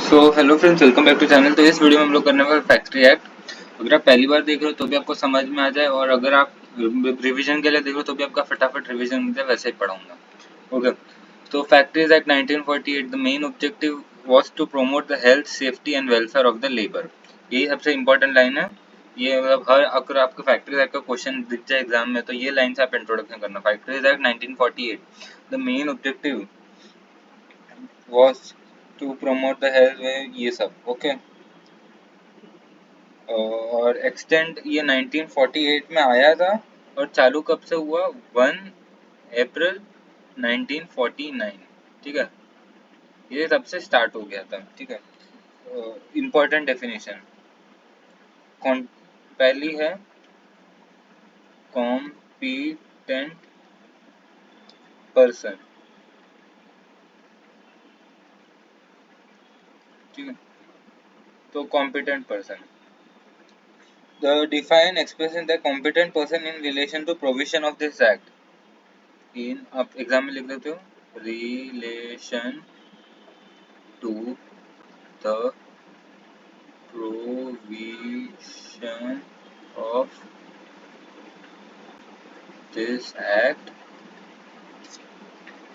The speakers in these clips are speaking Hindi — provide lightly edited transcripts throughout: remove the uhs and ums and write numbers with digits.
So hello friends, welcome back to channel. तो इस वीडियो में हम लोग करने वाले फैक्ट्री एक्ट। अगर आप पहली बार देख रहे हो तो भी आपको समझ में आ जाए, और अगर आप रिवीजन के लिए देख रहे हो तो भी आपका फटाफट रिवीजन हो जाए, वैसे ही पढ़ाऊंगा। ओके। तो factories act 1948, the main objective was to promote the health, safety and welfare of the labour. यही सबसे इंपॉर्टेंट लाइन है। ये मतलब हर अगर आपको फैक्ट्रीज एक्ट का क्वेश्चन दिख जाए एग्जाम में तो ये लाइन से आप इंट्रोडक्शन करना। Factories act 1948, the main objective was to promote the health, ये सब ओके। और एक्सटेंड ये 1948 में आया था, और चालू कब से हुआ? 1 अप्रैल 1949। ठीक है, ये तब से स्टार्ट हो गया था। ठीक है। इम्पोर्टेंट डेफिनेशन पहली है कॉम्पिटेंट पर्सन। ठीक है, तो competent person, the define expression the competent person in relation to provision of this act. इन आप एग्जाम में लिख देते हो, relation to the provision of this act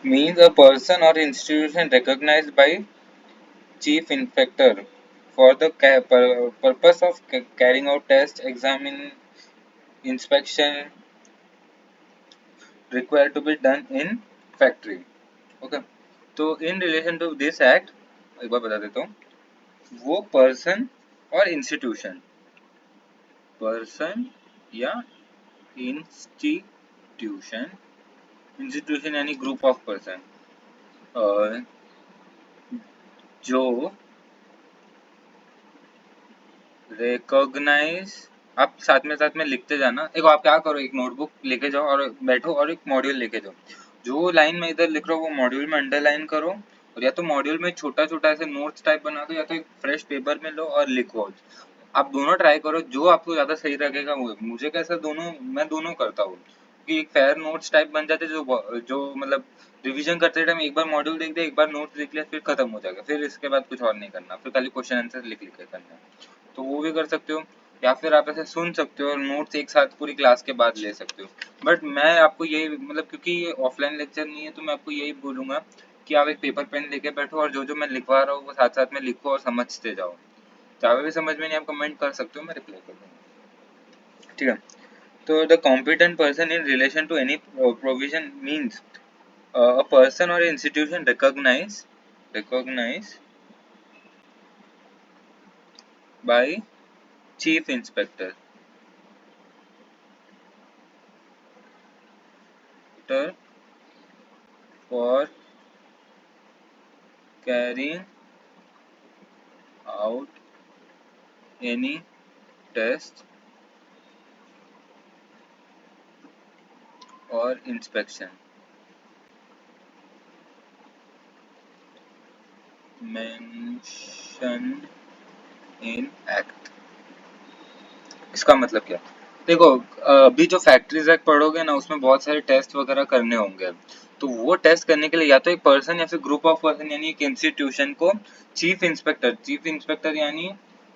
means a person or institution recognized by chief inspector for the purpose of carrying out test, examine, inspection required to be done in factory. Okay. तो in relation to this act एक बार बता देता हूँ, वो पर्सन और इंस्टीट्यूशन, पर्सन या इंस्टीट्यूशन, इंस्टीट्यूशन यानी ग्रुप ऑफ पर्सन, जो रिकॉग्नाइज, आप साथ में लिखते जाना। देखो आप क्या करो, एक नोटबुक लेके जाओ और बैठो और एक मॉड्यूल लेके जाओ। जो लाइन में इधर लिख रहा हो वो मॉड्यूल में अंडरलाइन करो, और या तो मॉड्यूल में छोटा छोटा ऐसे नोट्स टाइप बना दो, या तो एक फ्रेश पेपर में लो और लिखो। आप दोनों ट्राई करो, जो आपको ज्यादा सही लगेगा वो। मुझे कैसा दोनों, मैं दोनों करता हूँ कि एक फेयर नोट्स टाइप बन जाते, जो मतलब रिवीजन करते टाइम एक बार मॉड्यूल देख दिया, एक बार नोट्स देख लिया, फिर खत्म हो जाएगा। फिर इसके बाद कुछ और नहीं करना, फिर खाली क्वेश्चन आंसर लिख लिख के करना है। तो वो भी कर सकते हो, या फिर आप ऐसे सुन सकते हो और नोट्स एक साथ पूरी क्लास के बाद ले सकते हो। बट मैं आपको यही मतलब, क्योंकि ये ऑफलाइन लेक्चर नहीं है, तो मैं आपको यही बोलूंगा कि आप एक पेपर पेन लेके बैठो और जो जो मैं लिखवा रहा हूँ वो साथ साथ में लिखो और समझते जाओ। चाहे भी समझ में नहीं, आप कमेंट कर सकते हो, मैं रिप्लाई कर दूंगा। ठीक है। तो the competent person in relation to any provision means a person or institution recognized by chief inspector for carrying out any test or inspection mentioned in act। इसका मतलब क्या? देखो, अभी जो फैक्ट्रीज एक्ट पढ़ोगे ना, उसमें बहुत सारे टेस्ट वगैरह करने होंगे। तो वो टेस्ट करने के लिए या तो एक पर्सन या फिर ग्रुप ऑफ पर्सन यानी एक इंस्टीट्यूशन को चीफ इंस्पेक्टर यानी,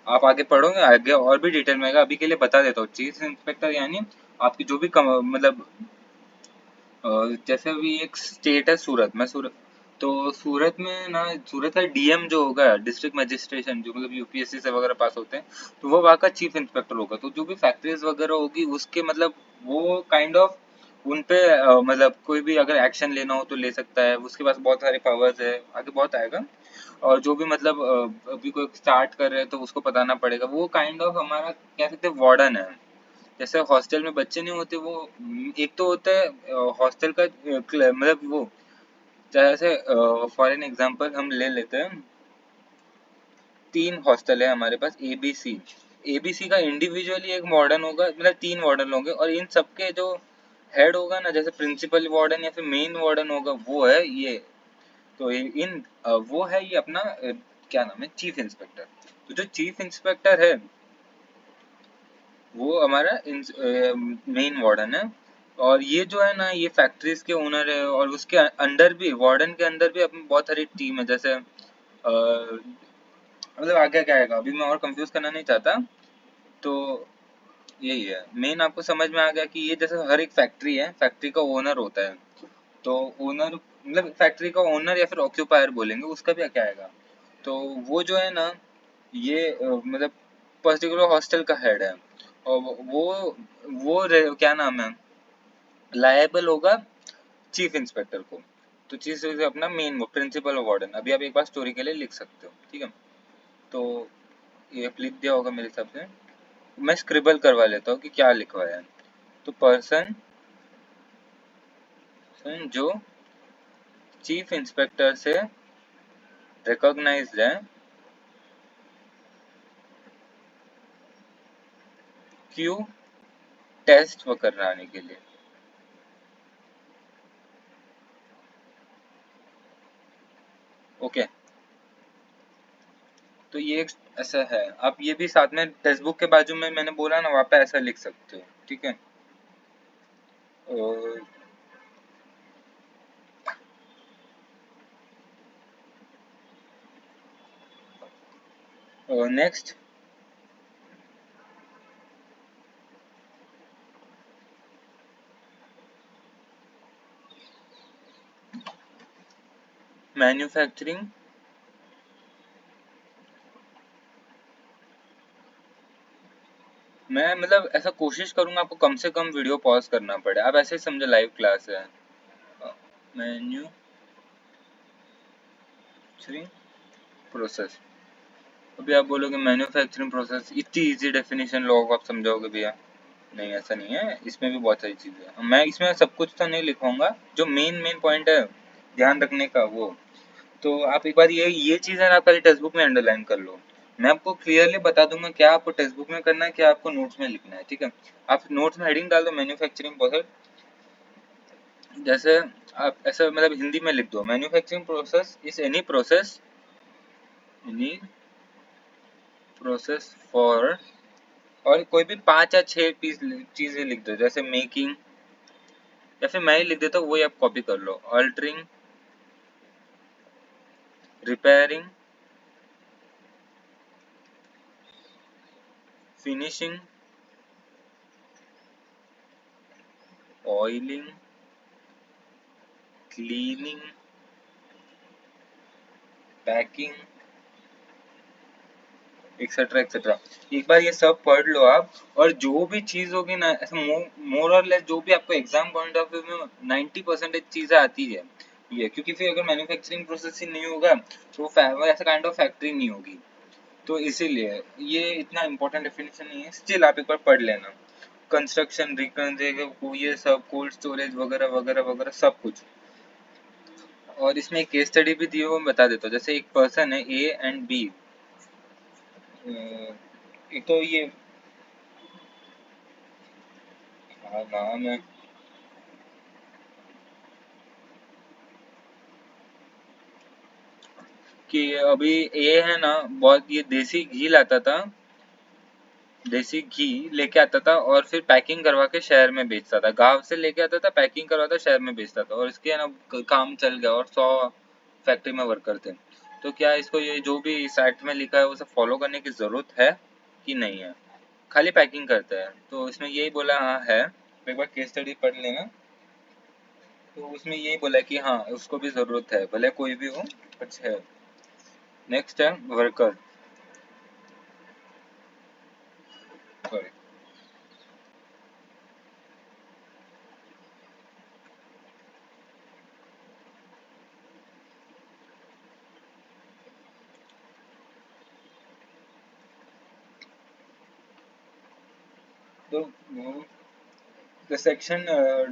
आप आगे पढ़ोगे आगे और भी डिटेल में आएगा, अभी के लिए बता देता हूँ। चीफ इंस्पेक्टर यानी आपकी जो भी मतलब जैसे अभी एक स्टेट है सूरत, मैं सूरत, तो सूरत में ना, सूरत का डीएम जो होगा, डिस्ट्रिक्ट मजिस्ट्रेशन, जो मतलब यूपीएससी से वगैरह पास होते हैं, तो वो वहाँ का चीफ इंस्पेक्टर होगा। तो जो भी फैक्ट्रीज वगैरह होगी उसके मतलब वो काइंड ऑफ उन पे मतलब कोई भी अगर एक्शन लेना हो तो ले सकता है, उसके पास बहुत सारे पावर्स है, आगे बहुत आएगा। और जो भी मतलब अभी कोई स्टार्ट कर रहे हैं तो उसको बताना पड़ेगा। वो काइंड ऑफ हमारा कह सकते हैं वार्डन है। जैसे हॉस्टल में बच्चे नहीं होते, वो एक तो होता है हॉस्टल का मतलब वो, जैसे फॉर एन एग्जांपल हम ले लेते हैं, 3 हॉस्टल है हमारे पास, एबीसी। एबीसी का इंडिविजुअली एक वार्डन होगा, मतलब 3 वार्डन होंगे, और इन सबके जो हेड होगा ना, जैसे प्रिंसिपल वार्डन या फिर मेन वार्डन होगा, वो है ये। तो वो है ये अपना क्या नाम है, चीफ इंस्पेक्टर। तो जो चीफ इंस्पेक्टर है वो हमारा मेन वार्डन है। और ये जो है ना, ये फैक्ट्रीज के ओनर है, और उसके अंडर भी, वार्डन के अंदर भी अपनी बहुत सारी टीम है। जैसे मतलब आगे क्या आएगा अभी मैं और कंफ्यूज करना नहीं चाहता। तो यही है मेन, आपको समझ में आ गया कि ये जैसे हर एक फैक्ट्री है, फैक्ट्री का ओनर होता है। तो ओनर मतलब फैक्ट्री का ओनर या फिर ऑक्यूपायर बोलेंगे, उसका भी क्या आएगा। तो वो जो है ना, ये मतलब पर्टिकुलर हॉस्टल का हेड है। और क्या नाम है, लायबल होगा चीफ इंस्पेक्टर को। तो चीफ इंस्पेक्टर अपना मेन वो प्रिंसिपल वार्डन, अभी आप एक बार स्टोरी के लिए लिख सकते हो, ठीक है। तो ये आप लिख दिया होगा मेरे हिसाब से। मैं स्क्रिबल करवा लेता हूँ कि क्या लिखवाया है। तो पर्सन जो चीफ इंस्पेक्टर से रिकॉग्नाइज्ड है, क्यू टेस्ट वो कराने के लिए। ओके, तो ये एक ऐसा है। आप ये भी साथ में टेक्स्ट बुक के बाजू में मैंने बोला ना, वहाँ पे ऐसा लिख सकते हो, ठीक है। Next, manufacturing. मैं मतलब ऐसा कोशिश करूंगा आपको कम से कम वीडियो पॉज करना पड़े, आप ऐसे ही समझो लाइव क्लास है। Manufacturing process. अभी आप बोलोगे मैन्युफैक्चरिंग प्रोसेस इतनी इजी डेफिनेशन लोगों आप समझाओगे भैया। नहीं ऐसा नहीं है, इसमें भी बहुत सारी चीजें हैं। मैं इसमें सब कुछ तो नहीं लिखूंगा, जो मेन मेन पॉइंट है ध्यान रखने का वो। तो आप एक बार ये चीज है ना, आप पहले टेक्स्ट बुक में अंडरलाइन कर लो। मैं आपको क्लियरली बता दूंगा क्या आपको टेक्स्ट बुक में करना है, क्या आपको नोट्स में लिखना है, ठीक है। आप नोट्स में हेडिंग डाल दो मैन्युफैक्चरिंग प्रोसेस, जैसे आप ऐसा मतलब हिंदी में लिख दो, manufacturing process is any process for, और कोई भी 5 या 6 पीस चीजें लिख दो, जैसे मेकिंग, या फिर मैं ही लिख देता हूँ, वही आप कॉपी कर लो। Altering, repairing, finishing, oiling, cleaning, packing, etcetera etcetera. एक बार ये सब पढ़ लो आप, और जो भी चीज होगी ना ऐसा मोर और लेस, जो भी आपको एग्जाम पॉइंट ऑफ व्यू में 90% चीजें आती है ये, क्योंकि फिर अगर मैन्युफैक्चरिंग प्रोसेस ही नहीं होगा तो वो ऐसा काइंड ऑफ फैक्ट्री नहीं होगी। तो इसीलिए ये इतना इम्पोर्टेंट डेफिनेशन नहीं है, स्टिल आप एक बार पढ़ लेना। कंस्ट्रक्शन, रिकन, ये सब कोल्ड स्टोरेज वगैरह वगैरह वगैरह सब कुछ। और इसमें एक केस स्टडी भी दी है, वो मैं बता देता हूँ। जैसे एक पर्सन है ए एंड बी, एक तो ये नाम है कि अभी ये है ना बहुत, ये देसी घी लाता था, देसी घी लेके आता था और फिर पैकिंग करवा के शहर में बेचता था। गांव से लेके आता था, पैकिंग करवाता, शहर में बेचता था, और इसके है ना काम चल गया, और 100 फैक्ट्री में वर्कर थे। तो क्या इसको ये जो भी इस एक्ट में लिखा है उसे फॉलो करने की जरूरत है कि नहीं है, खाली पैकिंग करता है। तो इसमें यही बोला हाँ है, एक बार केस स्टडी पढ़ लेना। तो उसमें यही बोला कि हाँ उसको भी जरूरत है, भले कोई भी हो, कुछ है। नेक्स्ट है वर्कर, सॉरी। तो सेक्शन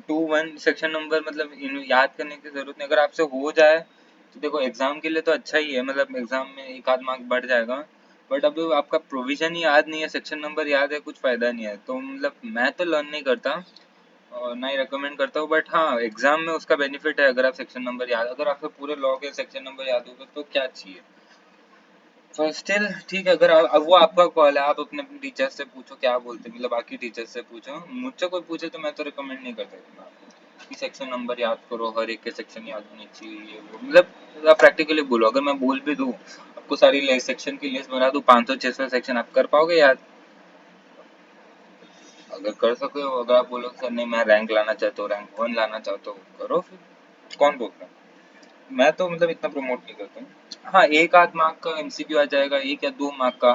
2 1 सेक्शन नंबर मतलब याद करने की जरूरत नहीं, अगर आपसे हो जाए तो देखो एग्जाम के लिए तो अच्छा ही है, मतलब एग्जाम में एक आध मार्क बढ़ जाएगा। बट अब आपका प्रोविजन ही याद नहीं है, सेक्शन नंबर याद है, कुछ फायदा नहीं है। तो मतलब मैं तो लर्न नहीं करता और ना ही रिकमेंड करता हूँ, बट हाँ एग्जाम में उसका बेनिफिट है। अगर आप सेक्शन नंबर याद, अगर आपको पूरे लॉ के सेक्शन नंबर याद होगा तो क्या चाहिए। तो स्टिल ठीक है, अगर अब वो आपका कॉल है, आप अपने टीचर से पूछो क्या बोलते हैं, मतलब बाकी टीचर से पूछो। मुझसे कोई पूछे तो मैं तो रिकमेंड नहीं करता इतना कि सेक्शन नंबर याद करो, हर एक के सेक्शन याद होने चाहिए ये वो, मतलब आप प्रैक्टिकली बोलो। अगर मैं बोल भी दूँ, आपको सारी सेक्शन की लिस्ट बना दूं, 500-600 सेक्शन आप कर पाओगे याद? अगर कर सके हो, अगर आप बोलो सर नहीं मैं रैंक लाना चाहता हूँ, रैंक 1 लाना चाहता हूँ, करो फिर, कौन बोलता है? मैं तो मतलब इतना प्रमोट नहीं करता हूँ। हाँ, एक आध मार्क का एमसीक्यू आ जाएगा, 1 या 2 मार्क का,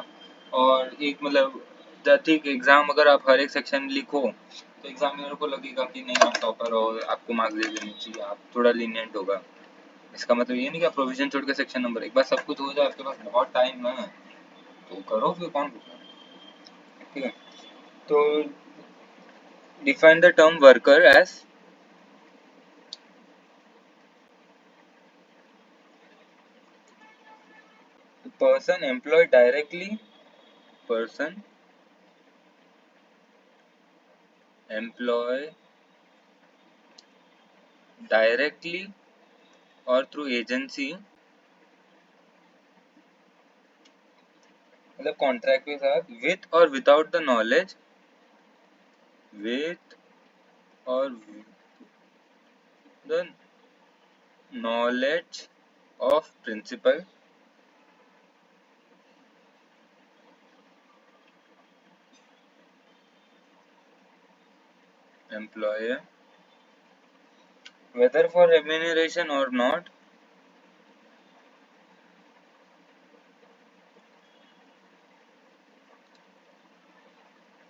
और एक मतलब ठीक एग्जाम अगर आप हर एक सेक्शन लिखो तो एग्जामिनर को लगेगा कि नहीं आप टॉपर हो, आपको मार्क्स दे देने चाहिए, आप थोड़ा लीनियंट होगा। इसका मतलब ये नहीं कि आप प्रोविजन छोड़ के सेक्शन नंबर, एक बार सब कुछ हो जाए आपके पास बहुत टाइम है तो करो फिर, कौन पूछ रहा है? ठीक है, तो define the term worker as a person employed directly, person employed directly or through agency, मतलब कॉन्ट्रैक्ट के साथ, with or without the knowledge, with or the knowledge of principal, employer, whether for remuneration or not,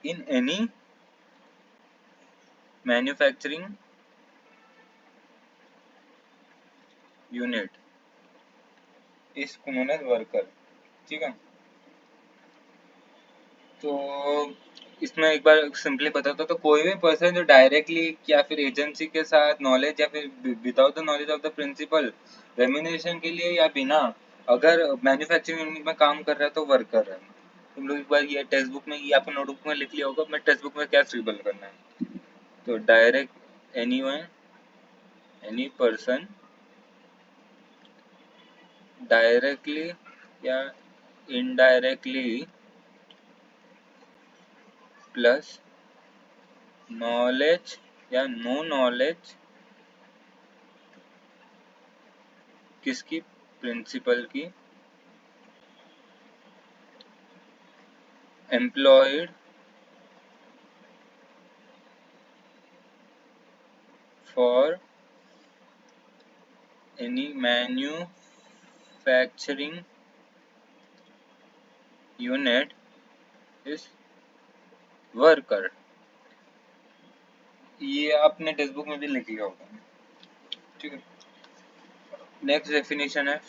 in any manufacturing unit is known as worker। ठीक है, तो इसमें एक बार सिंपली बताता तो कोई भी पर्सन जो डायरेक्टली या फिर एजेंसी के साथ नॉलेज या फिर without the knowledge of the principal remuneration के लिए या बिना अगर मैन्युफैक्चरिंग यूनिट में काम कर रहा है तो वर्कर है। तुम लोग एक बार ये टेक्स्ट बुक में या फिर नोटबुक में लिख लिया होगा, मैं टेक्स्ट बुक में क्या स्क्रिबल करना है। तो direct anyone, any person directly या इनडायरेक्टली प्लस नॉलेज या नो नॉलेज किसकी, प्रिंसिपल की, employed for any manufacturing unit is worker. ये आपने टेक्स्ट बुक में भी लिख लिया होगा। ठीक है, नेक्स्ट डेफिनेशन है,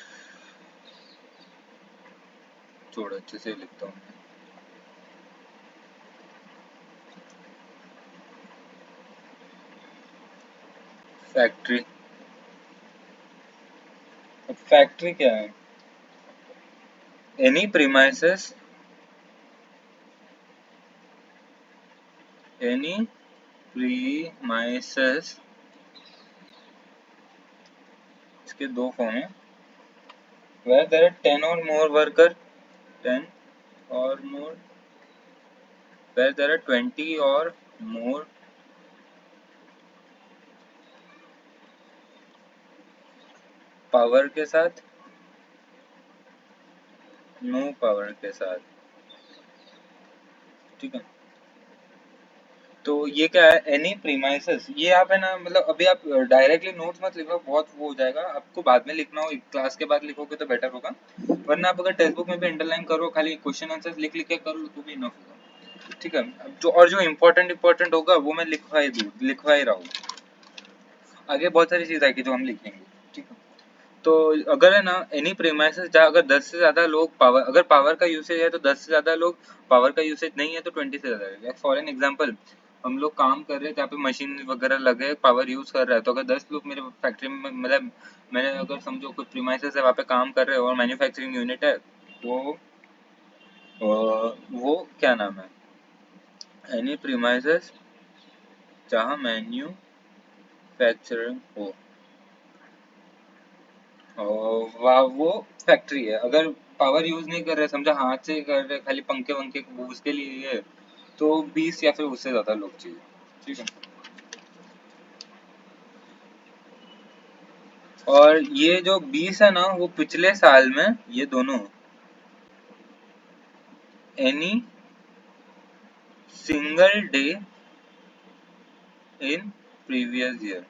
थोड़ा अच्छे से लिखता हूँ। फैक्ट्री, फैक्ट्री क्या है? एनी प्रीमाइसेस, एनी प्रीमाइसेस, इसके दो फॉर्म है, where there are 10 or more worker, 10 or more, where there are 20 or more power के साथ, नो पावर के साथ। ठीक है, तो ये क्या है, एनी प्रीमाइसेस, ये आप है ना मतलब अभी आप डायरेक्टली नोट्स मत लिखो, बहुत वो हो जाएगा, आपको बाद में लिखना हो क्लास के बाद लिखोगे तो बेटर होगा, वरना आप अगर टेक्स्ट बुक में भी अंडरलाइन करो, खाली क्वेश्चन आंसर लिख लिख के करो तो भी इनफ होगा। ठीक है, जो और जो इम्पोर्टेंट होगा वो मैं लिखवा ही रहा हूँ, आगे बहुत सारी चीज आएगी जो हम लिखेंगे। ठीक है, तो अगर है ना एनी प्रीमाइसेस जहाँ अगर 10 से ज्यादा लोग पावर, अगर पावर का यूसेज है तो 10 से ज्यादा लोग, पावर का यूसेज नहीं है तो 20 से ज्यादा। फॉर एन एग्जांपल, हम लोग काम कर रहे हैं जहाँ पे मशीन वगैरह लगे, पावर यूज कर रहा है, तो अगर 10 लोग मेरे फैक्ट्री में, मतलब मैंने अगर समझो कुछ प्रीमाइसेस है वहाँ पे काम कर रहे हो और मैन्युफैक्चरिंग यूनिट है, तो वो क्या नाम है, एनी प्रीमाइसेस जहाँ मैन्युफैक्चरिंग हो, वाह वो फैक्ट्री है। अगर पावर यूज नहीं कर रहे, समझा हाथ से कर रहे, खाली पंखे वंखे उसके लिए है, तो 20 या फिर उससे ज्यादा लोग चाहिए। ठीक है, और ये जो 20 है ना वो पिछले साल में, ये दोनों any single day in previous year.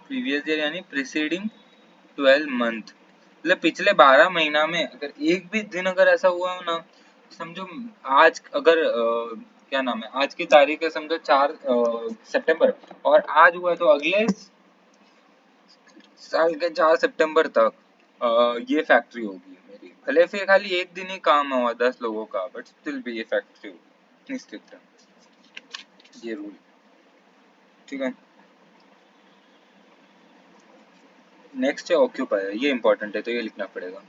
Previous year यानी प्रीसीडिंग 12 मंथ, मतलब पिछले 12 महीना में अगर एक भी दिन अगर ऐसा हुआ हो ना, समझो आज अगर क्या नाम है, आज की तारीख है समझो 4 सितंबर, और आज हुआ है तो अगले साल के 4 सितंबर तक ये फैक्ट्री होगी मेरी, भले फिर खाली एक दिन ही काम हुआ 10 लोगों का, बट स्टिल भी ये फैक्ट्री होगी, निश्चित है ये रूल। ठीक है, नेक्स्ट है ऑक्यूपायर, ये इंपॉर्टेंट है तो ये लिखना पड़ेगा।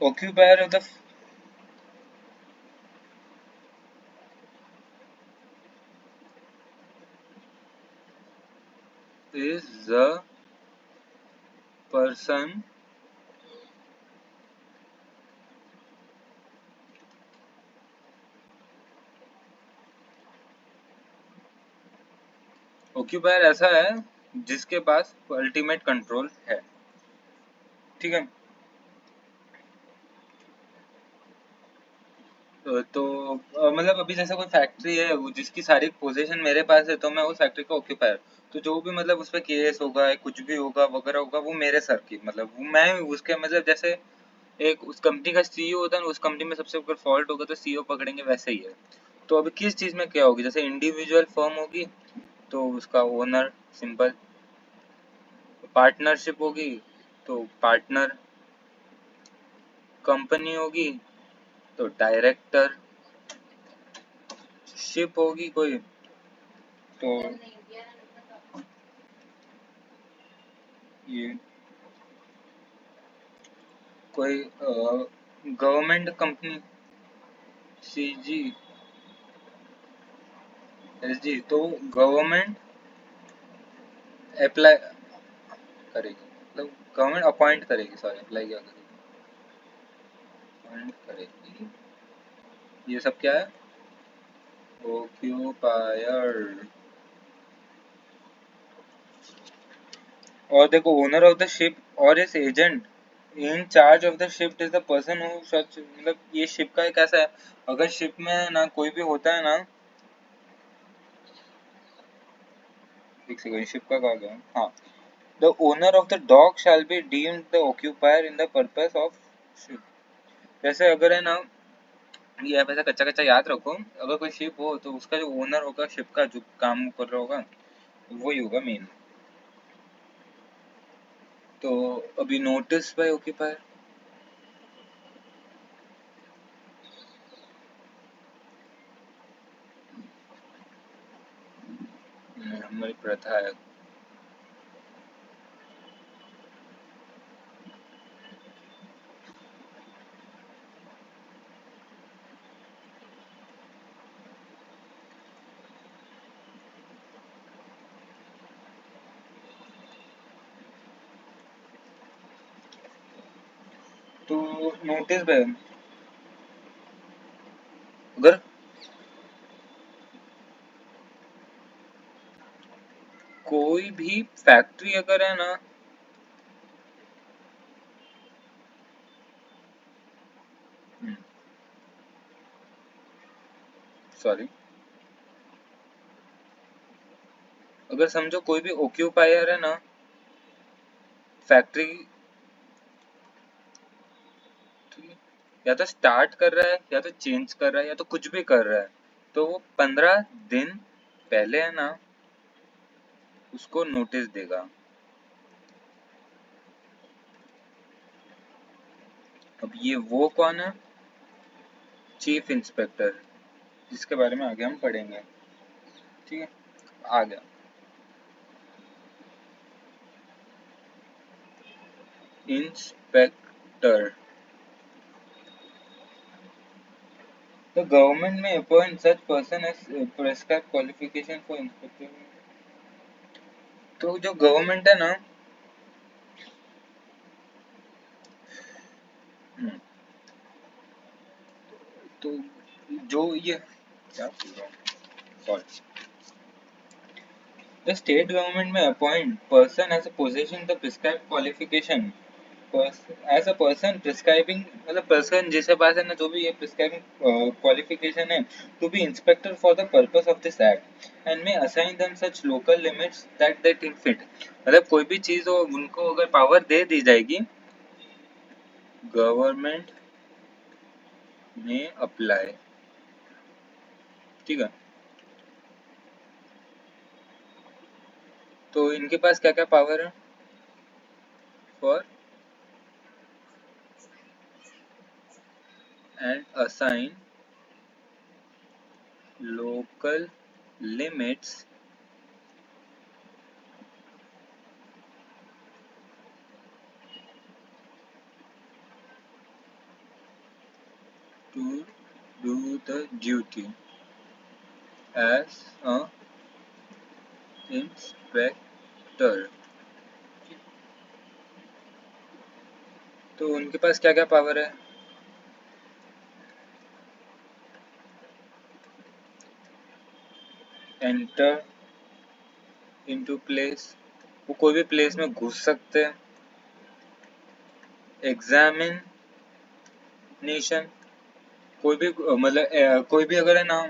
occupier of the is the person occupier ऐसा है जिसके पास अल्टीमेट कंट्रोल है। ठीक है, तो मतलब अभी जैसे कोई फैक्ट्री है वो जिसकी सारी पोजीशन मेरे पास है, तो मैं उस फैक्ट्री का ऑक्यूपायर, तो जो भी मतलब उस पर केस होगा या कुछ भी होगा वगैरह होगा वो मेरे सर की, मतलब मैं उसके, मतलब जैसे एक उस कंपनी का सीईओ होता है ना, उस कंपनी में सबसे अगर फॉल्ट होगा तो सीईओ पकड़ेंगे, वैसे ही है। तो अभी किस चीज में क्या होगी, जैसे इंडिविजुअल फर्म होगी तो उसका ओनर, सिंपल। पार्टनरशिप होगी तो पार्टनर, कंपनी होगी तो डायरेक्टर, शिप होगी कोई तो ये कोई गवर्नमेंट कंपनी, सीजी, एसजी, तो गवर्नमेंट अप्लाई करेगी, मतलब गवर्नमेंट अपॉइंट करेगी, सॉरी अप्लाई क्या करेगी, अपॉइंट करेगी। ये सब क्या है, ऑक्यूपायर। और देखो ओनर ऑफ द शिप और इस agent in charge of the ship is the person who such, मतलब ये शिप का एक ऐसा है, अगर शिप में ना कोई भी होता है ना, एक सेकंड, शिप का कहा गया, हाँ, the owner of the dog shall be deemed the occupier in the purpose of ship. जैसे अगर है ना, ये आप ऐसा कच्चा कच्चा याद रखो, अगर कोई शिप हो तो उसका जो ओनर होगा शिप का, जो काम कर रहा होगा वही होगा मेन। तो अभी नोटिस बाय ऑक्यूपायर, हमारी प्रथा है। तो नोटिस बाय, अगर कोई भी फैक्ट्री अगर है ना, सॉरी, अगर समझो कोई भी ऑक्यूपायर है ना फैक्ट्री, या तो स्टार्ट कर रहा है या तो चेंज कर रहा है या तो कुछ भी कर रहा है, तो वो 15 दिन पहले है ना उसको नोटिस देगा। अब ये वो कौन है, चीफ इंस्पेक्टर, जिसके बारे में आगे हम पढ़ेंगे। ठीक है, आ गया inspector. The government may appoint such person as prescribed qualification for inspector। तो जो गवर्नमेंट है ना, तो जो ये क्या बोल रहा हूँ, sorry, The state government may appoint person as a possessing the prescribed qualification. As a person prescribing, मतलब person जिसके पास है ना जो भी ये prescribing qualification है to be inspector for the purpose of this act and may assign them such local limits that they think fit. मतलब कोई भी चीज हो उनको अगर पावर दे दी जाएगी, गवर्नमेंट में अप्लाई, ठीक है। तो इनके पास क्या क्या पावर है? For and assign local limits to do the duty as a inspector. तो उनके पास क्या क्या पावर है? एंटर इनटू प्लेस, वो कोई भी प्लेस में घुस सकते हैं। एग्जामिनेशन, कोई भी मतलब कोई भी अगर है ना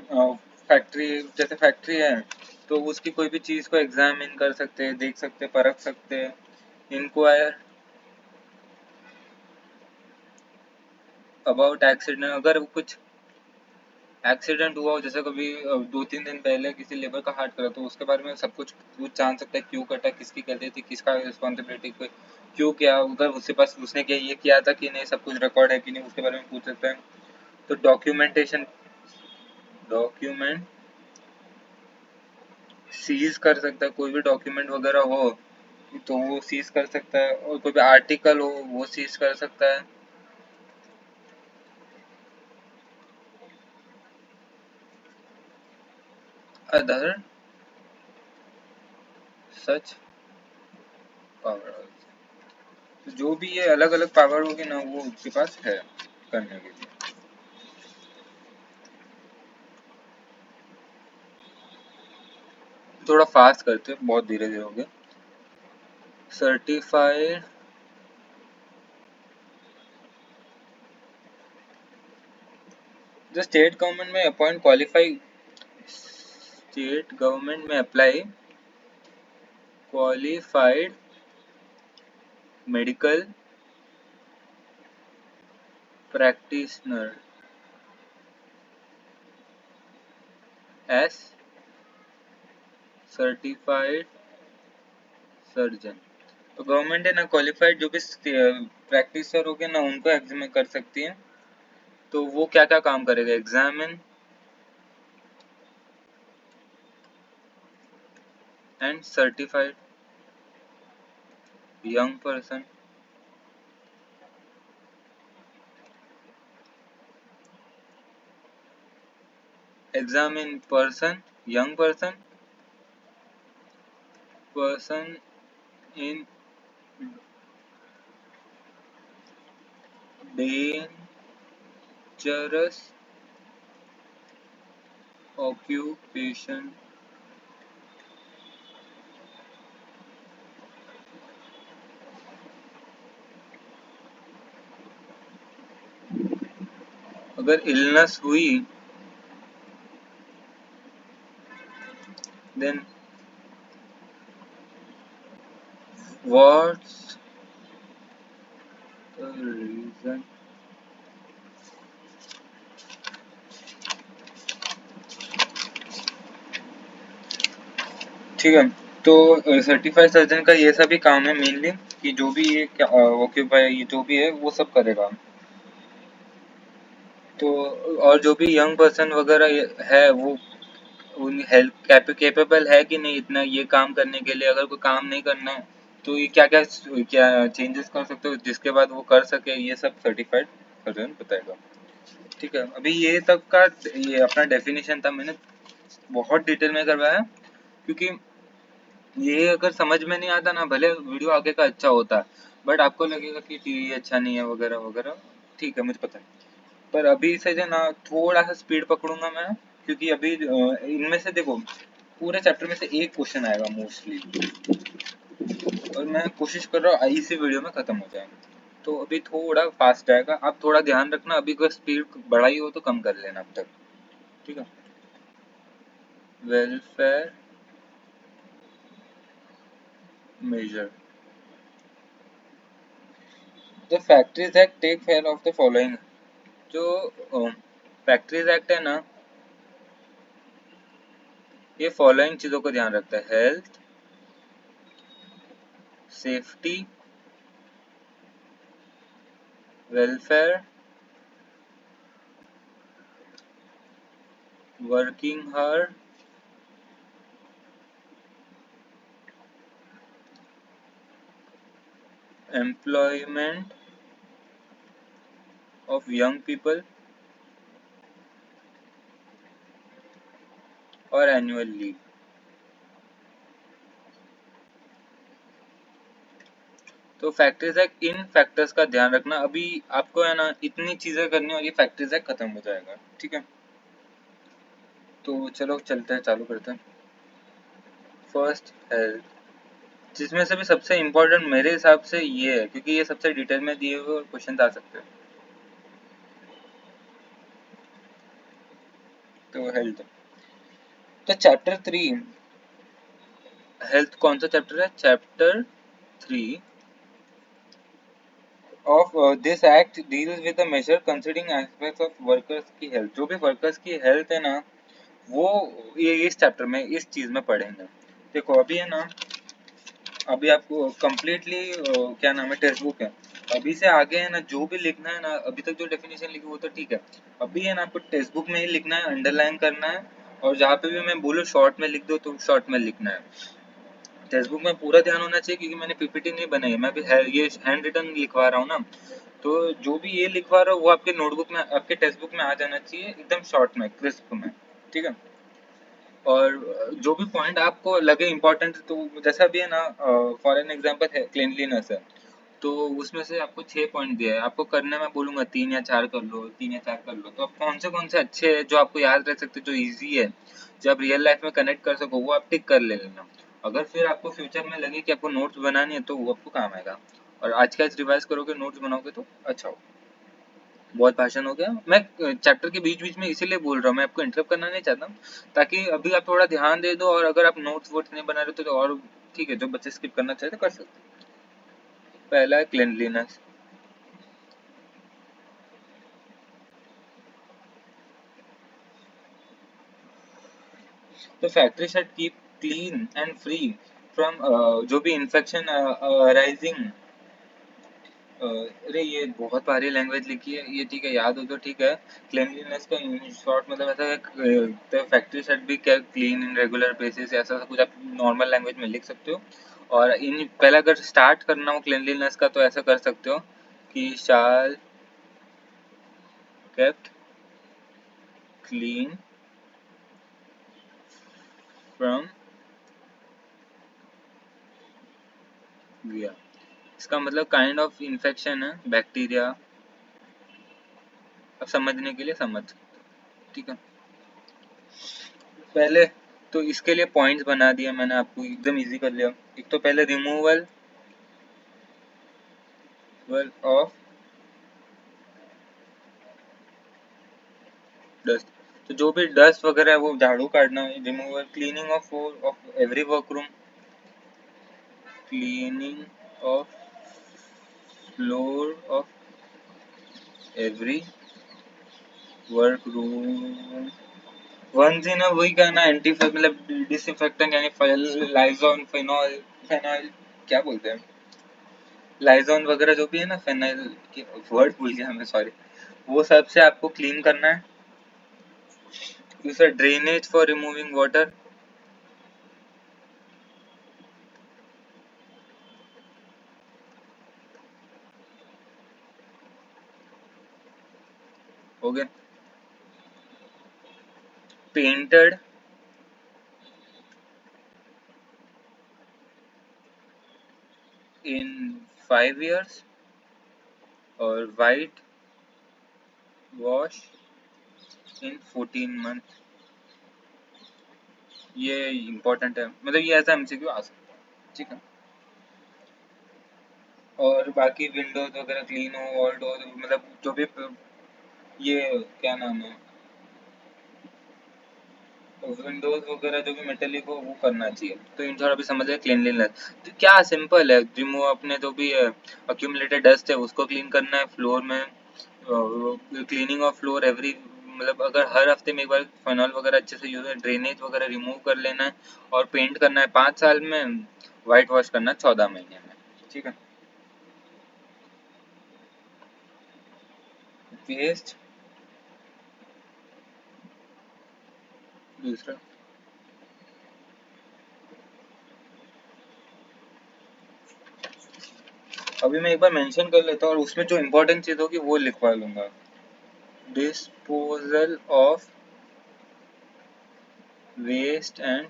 फैक्ट्री, जैसे फैक्ट्री है तो उसकी कोई भी चीज को एग्जामिन कर सकते हैं, देख सकते हैं, परख सकते हैं। इंक्वायर अबाउट एक्सीडेंट, अगर कुछ एक्सीडेंट हुआ हो, जैसे कभी 2-3 दिन पहले किसी लेबर का हार्ट कटा तो उसके बारे में सब कुछ जान सकता है, क्यों कटा, किसकी गलती थी, किसका रिस्पॉन्सिबिलिटी, क्यों किया, अगर उसके पास उसने क्या ये किया था कि नहीं, सब कुछ रिकॉर्ड है कि नहीं, उसके बारे में पूछ सकते हैं। तो डॉक्यूमेंटेशन, डॉक्यूमेंट सीज कर सकता है, कोई भी डॉक्यूमेंट वगैरह हो तो वो सीज कर सकता है, और कोई भी आर्टिकल हो वो सीज कर सकता है। अदर सच पावर, तो जो भी ये अलग अलग पावर होगी ना वो उसके पास है करने के लिए। थोड़ा फास्ट करते हैं, बहुत धीरे धीरे हो गया। सर्टिफाइड द स्टेट गवर्नमेंट में अपॉइंट क्वालिफाई, स्टेट गवर्नमेंट में apply qualified medical practitioner S certified surgeon. तो गवर्नमेंट है ना क्वालिफाइड जो भी प्रैक्टिसर हो गए ना उनको एग्जामिन कर सकती है। तो वो क्या क्या काम करेगा? Examine and certified young person, examine person young person, person in dangerous occupation, अगर इलनेस हुई देन व्हाट्स द रीजन, ठीक है। तो सर्टिफाइड सर्जन का ये सभी काम है मेनली, कि जो भी ये ऑक्यूपाई ये जो भी है वो सब करेगा। तो और जो भी यंग पर्सन वगैरह है वो उन हेल्प कैपेबल है कि नहीं इतना ये काम करने के लिए, अगर कोई काम नहीं करना है तो ये क्या क्या क्या चेंजेस कर सकते हो जिसके बाद वो कर सके, ये सब सर्टिफाइड सर्जन बताएगा। ठीक है, अभी ये तक का ये अपना डेफिनेशन था, मैंने बहुत डिटेल में करवाया क्योंकि ये अगर समझ में नहीं आता ना, भले वीडियो आगे का अच्छा होता है बट आपको लगेगा कि टीवी अच्छा नहीं है वगैरह वगैरह, ठीक है मुझे पता है। पर अभी से जो ना थोड़ा सा स्पीड पकड़ूंगा मैं, क्योंकि अभी इनमें से देखो पूरे चैप्टर में से एक क्वेश्चन आएगा मोस्टली, और मैं कोशिश कर रहा हूँ इसी वीडियो में खत्म हो जाए। तो अभी थोड़ा फास्ट जाएगा, आप थोड़ा ध्यान रखना, अभी कोई स्पीड बढ़ाई हो तो कम कर लेना अब तक, ठीक है। Welfare measure, the factories act take care of the following. जो फैक्ट्रीज एक्ट है ना, ये फॉलोइंग चीजों को ध्यान रखता है: health, safety, welfare, working hard, employment of young people और एनुअल लीव। तो फैक्ट्रीज एक्ट इन फैक्टर्स का ध्यान रखना। अभी आपको है ना इतनी चीजें करनी और ये फैक्ट्रीज एक्ट खत्म हो जाएगा, ठीक है। तो चलो चलते हैं, चालू करते हैं। फर्स्ट हेल्थ, जिसमें से भी सबसे इम्पोर्टेंट मेरे हिसाब से ये है, क्योंकि ये सबसे डिटेल में दिए हुए और क्वेश्चन आ सकते हैं। तो हेल्थ, तो चैप्टर 3, हेल्थ कौन सा चैप्टर है? Chapter 3 of this act deals with the measure considering aspects of workers की हेल्थ। जो भी वर्कर्स की हेल्थ है ना, वो ये इस चैप्टर में इस चीज में पढ़ेंगे। देखो अभी है ना, अभी आपको कंप्लीटली क्या नाम है, टेक्स्ट बुक है। अभी से आगे है ना जो भी लिखना है ना, अभी तक जो डेफिनेशन लिखी वो तो ठीक है, अभी है ना आपको टेक्स्ट बुक में ही लिखना है, अंडरलाइन करना है, और जहाँ पे भी मैं बोलूँ शॉर्ट में लिख दो तो शॉर्ट में लिखना है। टेक्स्ट बुक में पूरा ध्यान होना चाहिए, क्योंकि मैंने पीपीटी नहीं बनाई है, मैं भी ये हैंड रिटन लिखवा रहा हूँ ना, तो जो भी ये लिखवा रहा हूँ वो आपके नोटबुक में, आपके टेक्स्ट बुक में आ जाना चाहिए एकदम शॉर्ट में, क्रिस्प में, ठीक है। और जो भी पॉइंट आपको लगे इम्पोर्टेंट, तो जैसा भी है ना, फॉर एन एग्जांपल है क्लीनलीनेस है, तो उसमें से आपको 6 पॉइंट दिया है, आपको करने मैं बोलूंगा 3 या 4 कर लो, 3 या 4 कर लो, तो आप कौन से अच्छे हैं जो आपको याद रख सकते, जो इजी है, जो आप रियल लाइफ में कनेक्ट कर सको, वो आप टिक कर ले लेना। अगर फिर आपको फ्यूचर में लगे कि आपको नोट्स बनानी है तो वो आपको काम आएगा, और आज का रिवाइज करोगे, नोट्स बनाओगे तो अच्छा हो। बहुत भाषण हो गया, मैं चैप्टर के बीच बीच में इसीलिए बोल रहा हूँ, मैं आपको इंटरप्ट करना नहीं चाहता, ताकि अभी आप थोड़ा ध्यान दे दो, और अगर आप नोट्स वोट्स नहीं बना रहे तो और ठीक है, जो बच्चे स्किप करना चाहते कर सकते। पहला है क्लीनलीनेस। तो factory should keep clean and free from जो भी इन्फेक्शन अराइजिंग। अरे ये बहुत भारी लैंग्वेज लिखी है, ये ठीक है, याद हो तो ठीक है। क्लीनलीनेस का इन शॉर्ट मतलब ऐसा है, the factory should be kept clean in regular basis, ऐसा कुछ आप नॉर्मल लैंग्वेज में लिख सकते हो। और इन पहले अगर स्टार्ट करना हो क्लीनलीनेस का तो ऐसा कर सकते हो कि शाल केप्ट क्लीन फ्रॉम गया। इसका मतलब काइंड ऑफ इन्फेक्शन है, बैक्टीरिया, अब समझने के लिए समझ, ठीक है। पहले तो इसके लिए पॉइंट्स बना दिया मैंने, आपको एकदम इजी कर लिया। एक तो पहले रिमूवल ऑफ डस्ट, तो जो भी डस्ट वगैरह है वो झाड़ू काटना है, removal. Cleaning of every workroom, cleaning of floor of every work room. One से ना वही करना, एंटी मतलब डिसइंफेक्टेंट, यानी लाइजोन, फिनॉल, फेनॉल क्या बोलते हैं, लाइजोन वगैरह जो भी है ना, फेनाइल की वर्ड भूल गया मैं, सॉरी, वो सब से आपको क्लीन करना है। दूसरा ड्रेनेज फॉर रिमूविंग वाटर, हो गया। पेंटेड इन 5 years और वाइट वॉश इन 14 month। ये इम्पोर्टेंट है, मतलब ये ऐसा एमसीक्यू आ सकता है, ठीक है। और बाकी विंडोज वगैरह क्लीन हो, ऑल डोर, मतलब जो भी ये क्या नाम है, विंडोज वगैरह जो भी मेटेलिक हो वो करना चाहिए। तो इन थोड़ा भी समझ है क्लीनलीनेस, तो क्या सिंपल है, रिमूव अपने जो भी अक्यूमुलेटेड डस्ट है उसको क्लीन करना है फ्लोर में, क्लीनिंग ऑफ फ्लोर एवरी, मतलब अगर हर हफ्ते में एक बार फिनॉल वगैरह अच्छे से यूज, ड्रेनेज वगैरह रिमूव कर लेना है, और पेंट करना है 5 साल में, वाइट वॉश करना है 14 महीने में, ठीक है। वेस्ट दूसरा, अभी मैं एक बार मेंशन कर लेता हूँ और उसमें जो इम्पोर्टेंट चीज होगी वो लिखवा लूंगा। Disposal of waste and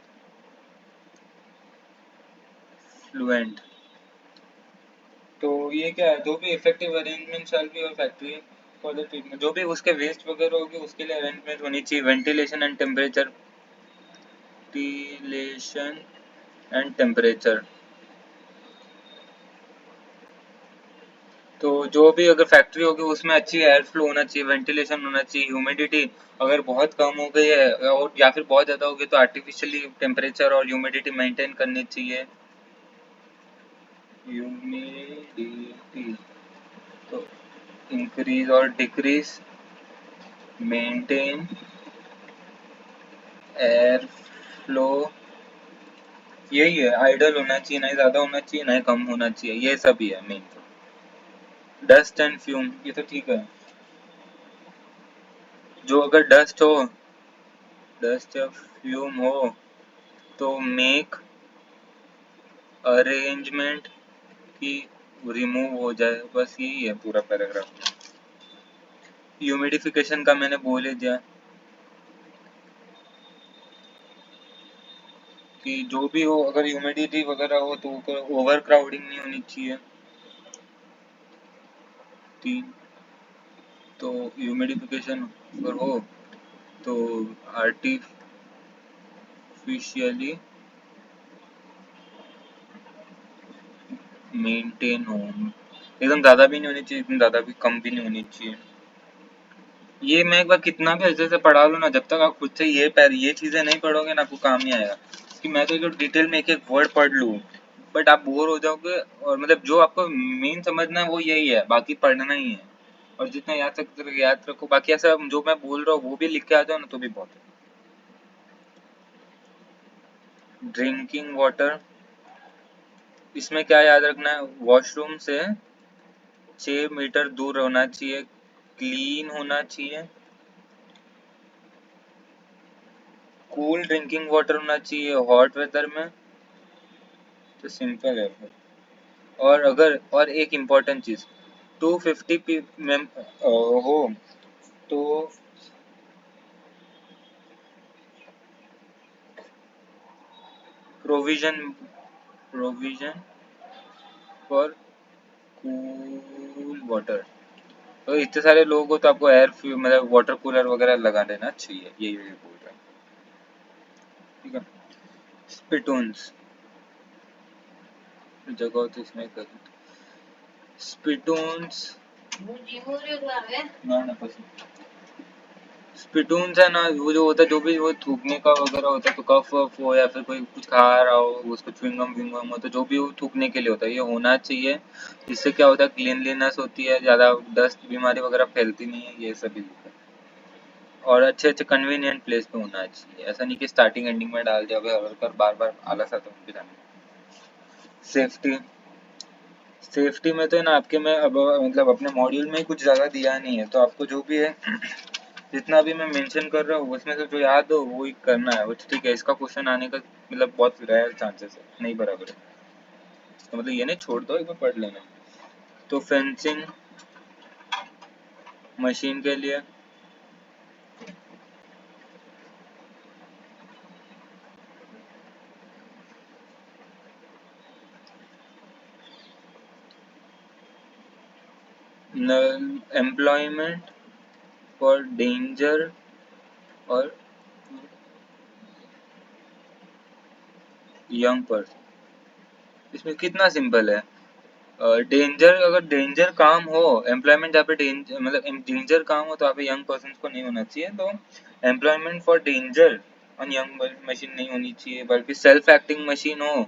fluent, तो ये क्या है, जो भी इफेक्टिव अरेंजमेंट शैल बी और फैक्ट्री फॉर द ट्रीटमेंट, जो भी उसके वेस्ट वगैरह होगी उसके लिए अरेंजमेंट होनी चाहिए, ventilation and temperature, ventilation and temperature, तो जो भी अगर फैक्ट्री होगी उसमें अच्छी एयर फ्लो होना चाहिए, वेंटिलेशन होना चाहिए, ह्यूमिडिटी अगर बहुत कम हो गई है और या फिर बहुत ज़्यादा हो गई तो आर्टिफिशियली टेम्परेचर और ह्यूमिडिटी मेंटेन करनी चाहिए, ह्यूमिडिटी, तो इंक्रीज और डिक्रीज, मेंटेन एयर फ्लो, यही है, आइडल होना चाहिए, ना ही ज़्यादा होना चाहिए ना ही कम होना चाहिए, ये सब ही है मेन। डस्ट एंड फ्यूम, ये तो ठीक है, जो अगर डस्ट या फ्यूम हो तो मेक अरेंजमेंट की रिमूव हो जाए, बस यही है पूरा पैराग्राफ। ह्यूमिडिफिकेशन का मैंने बोल ही दिया कि जो भी हो अगर ह्यूमिडिटी वगैरह हो तो ओवर क्राउडिंग नहीं होनी चाहिए, 3, तो ह्यूमिडिफिकेशन अगर हो तो आर्टिफिशियली मेंटेन हो, एकदम ज़्यादा भी नहीं होनी चाहिए, एकदम ज़्यादा भी कम भी नहीं होनी चाहिए। ये मैं एक बार कितना भी अच्छे से पढ़ा लूँ ना, जब तक आप खुद से ये चीज़ें नहीं पढ़ोगे ना आपको काम नहीं आएगा, कि मैं तो डिटेल में एक एक वर्ड पढ़ लूँ, बट आप बोर हो जाओगे, और मतलब जो आपको मेन समझना है वो यही है, बाकी पढ़ना ही है, और जितना याद सकते याद रखो, बाकी ऐसा जो मैं बोल रहा हूँ वो भी लिख के आ जाओ ना तो भी बहुत है। ड्रिंकिंग वाटर, इसमें क्या याद रखना है, वॉशरूम से 6 मीटर दूर होना चाहिए, क्लीन होना चाहिए, कूल ड्रिंकिंग वाटर होना चाहिए हॉट वेदर में, तो सिंपल है फिर। और अगर और एक इम्पोर्टेंट चीज, 250 हो तो provision provision for cool water, तो इतने सारे लोग हो तो आपको मतलब वाटर कूलर वगैरह लगा देना चाहिए, यही बोल रहा है, ठीक है। स्पिटून्स जगह तो इसमें कर, स्पिटून्स ना ना पसंद, स्पिटून्स है ना, वो जो होता है जो भी वो थूकने का वगैरह होता है, तो कफ वफ हो या फिर कोई कुछ खा रहा हो उसको च्युइंगम विंगम हो, तो जो भी वो थूकने के लिए होता है ये होना चाहिए, जिससे क्या होता है क्लीनलीनेस होती है, ज़्यादा डस्ट बीमारी वगैरह फैलती नहीं है, ये सभी होता है। और अच्छे अच्छे कन्वीनियंट प्लेस पे होना चाहिए, ऐसा नहीं कि स्टार्टिंग एंडिंग में डाल दिया हर कर बार बार आलस आता है उनके जाने। सेफ्टी, सेफ्टी में तो है ना आपके में अब मतलब अपने मॉड्यूल में ही कुछ ज़्यादा दिया नहीं है, तो आपको जो भी है जितना भी मैं मेंशन कर रहा हूँ उसमें से जो याद हो वो ही करना है, वो ठीक है, इसका क्वेश्चन आने का मतलब बहुत रेयर चांसेस है, नहीं बराबर है, तो मतलब ये नहीं छोड़ दो, एक बार पढ़ लेना। तो फेंसिंग मशीन के लिए, एम्प्लॉयमेंट फॉर डेंजर और यंग पर्सन। इसमें कितना सिंपल है। डेंजर, अगर डेंजर काम हो, एम्प्लॉयमेंट जहाँ पे डेंजर मतलब डेंजर काम हो तो वहाँ पे यंग पर्सन को नहीं होना चाहिए। तो employment for danger on young machine नहीं होनी चाहिए, बल्कि सेल्फ एक्टिंग मशीन हो,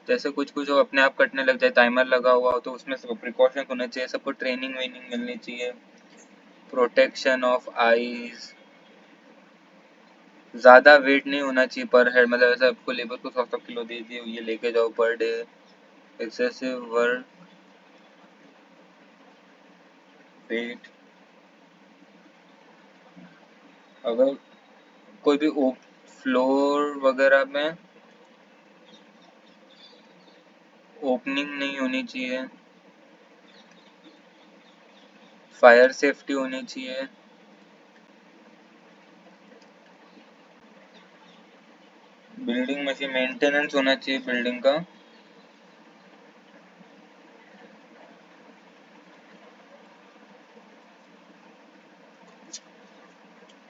जैसे कुछ कुछ हो अपने आप कटने लग जाए, टाइमर लगा हुआ हो, तो उसमें सब प्रिकॉशन होने चाहिए, सबको ट्रेनिंग वेनिंग मिलनी चाहिए। प्रोटेक्शन ऑफ आईज, ज्यादा वेट नहीं होना चाहिए पर हेड, मतलब ऐसा आपको लेबर को 100 किलो दे दिए ये लेके जाओ per day. Excessive work wait, अगर कोई भी फ्लोर वगैरह में ओपनिंग नहीं होनी चाहिए। फायर सेफ्टी होनी चाहिए। बिल्डिंग मशीन मेंटेनेंस होना चाहिए बिल्डिंग का।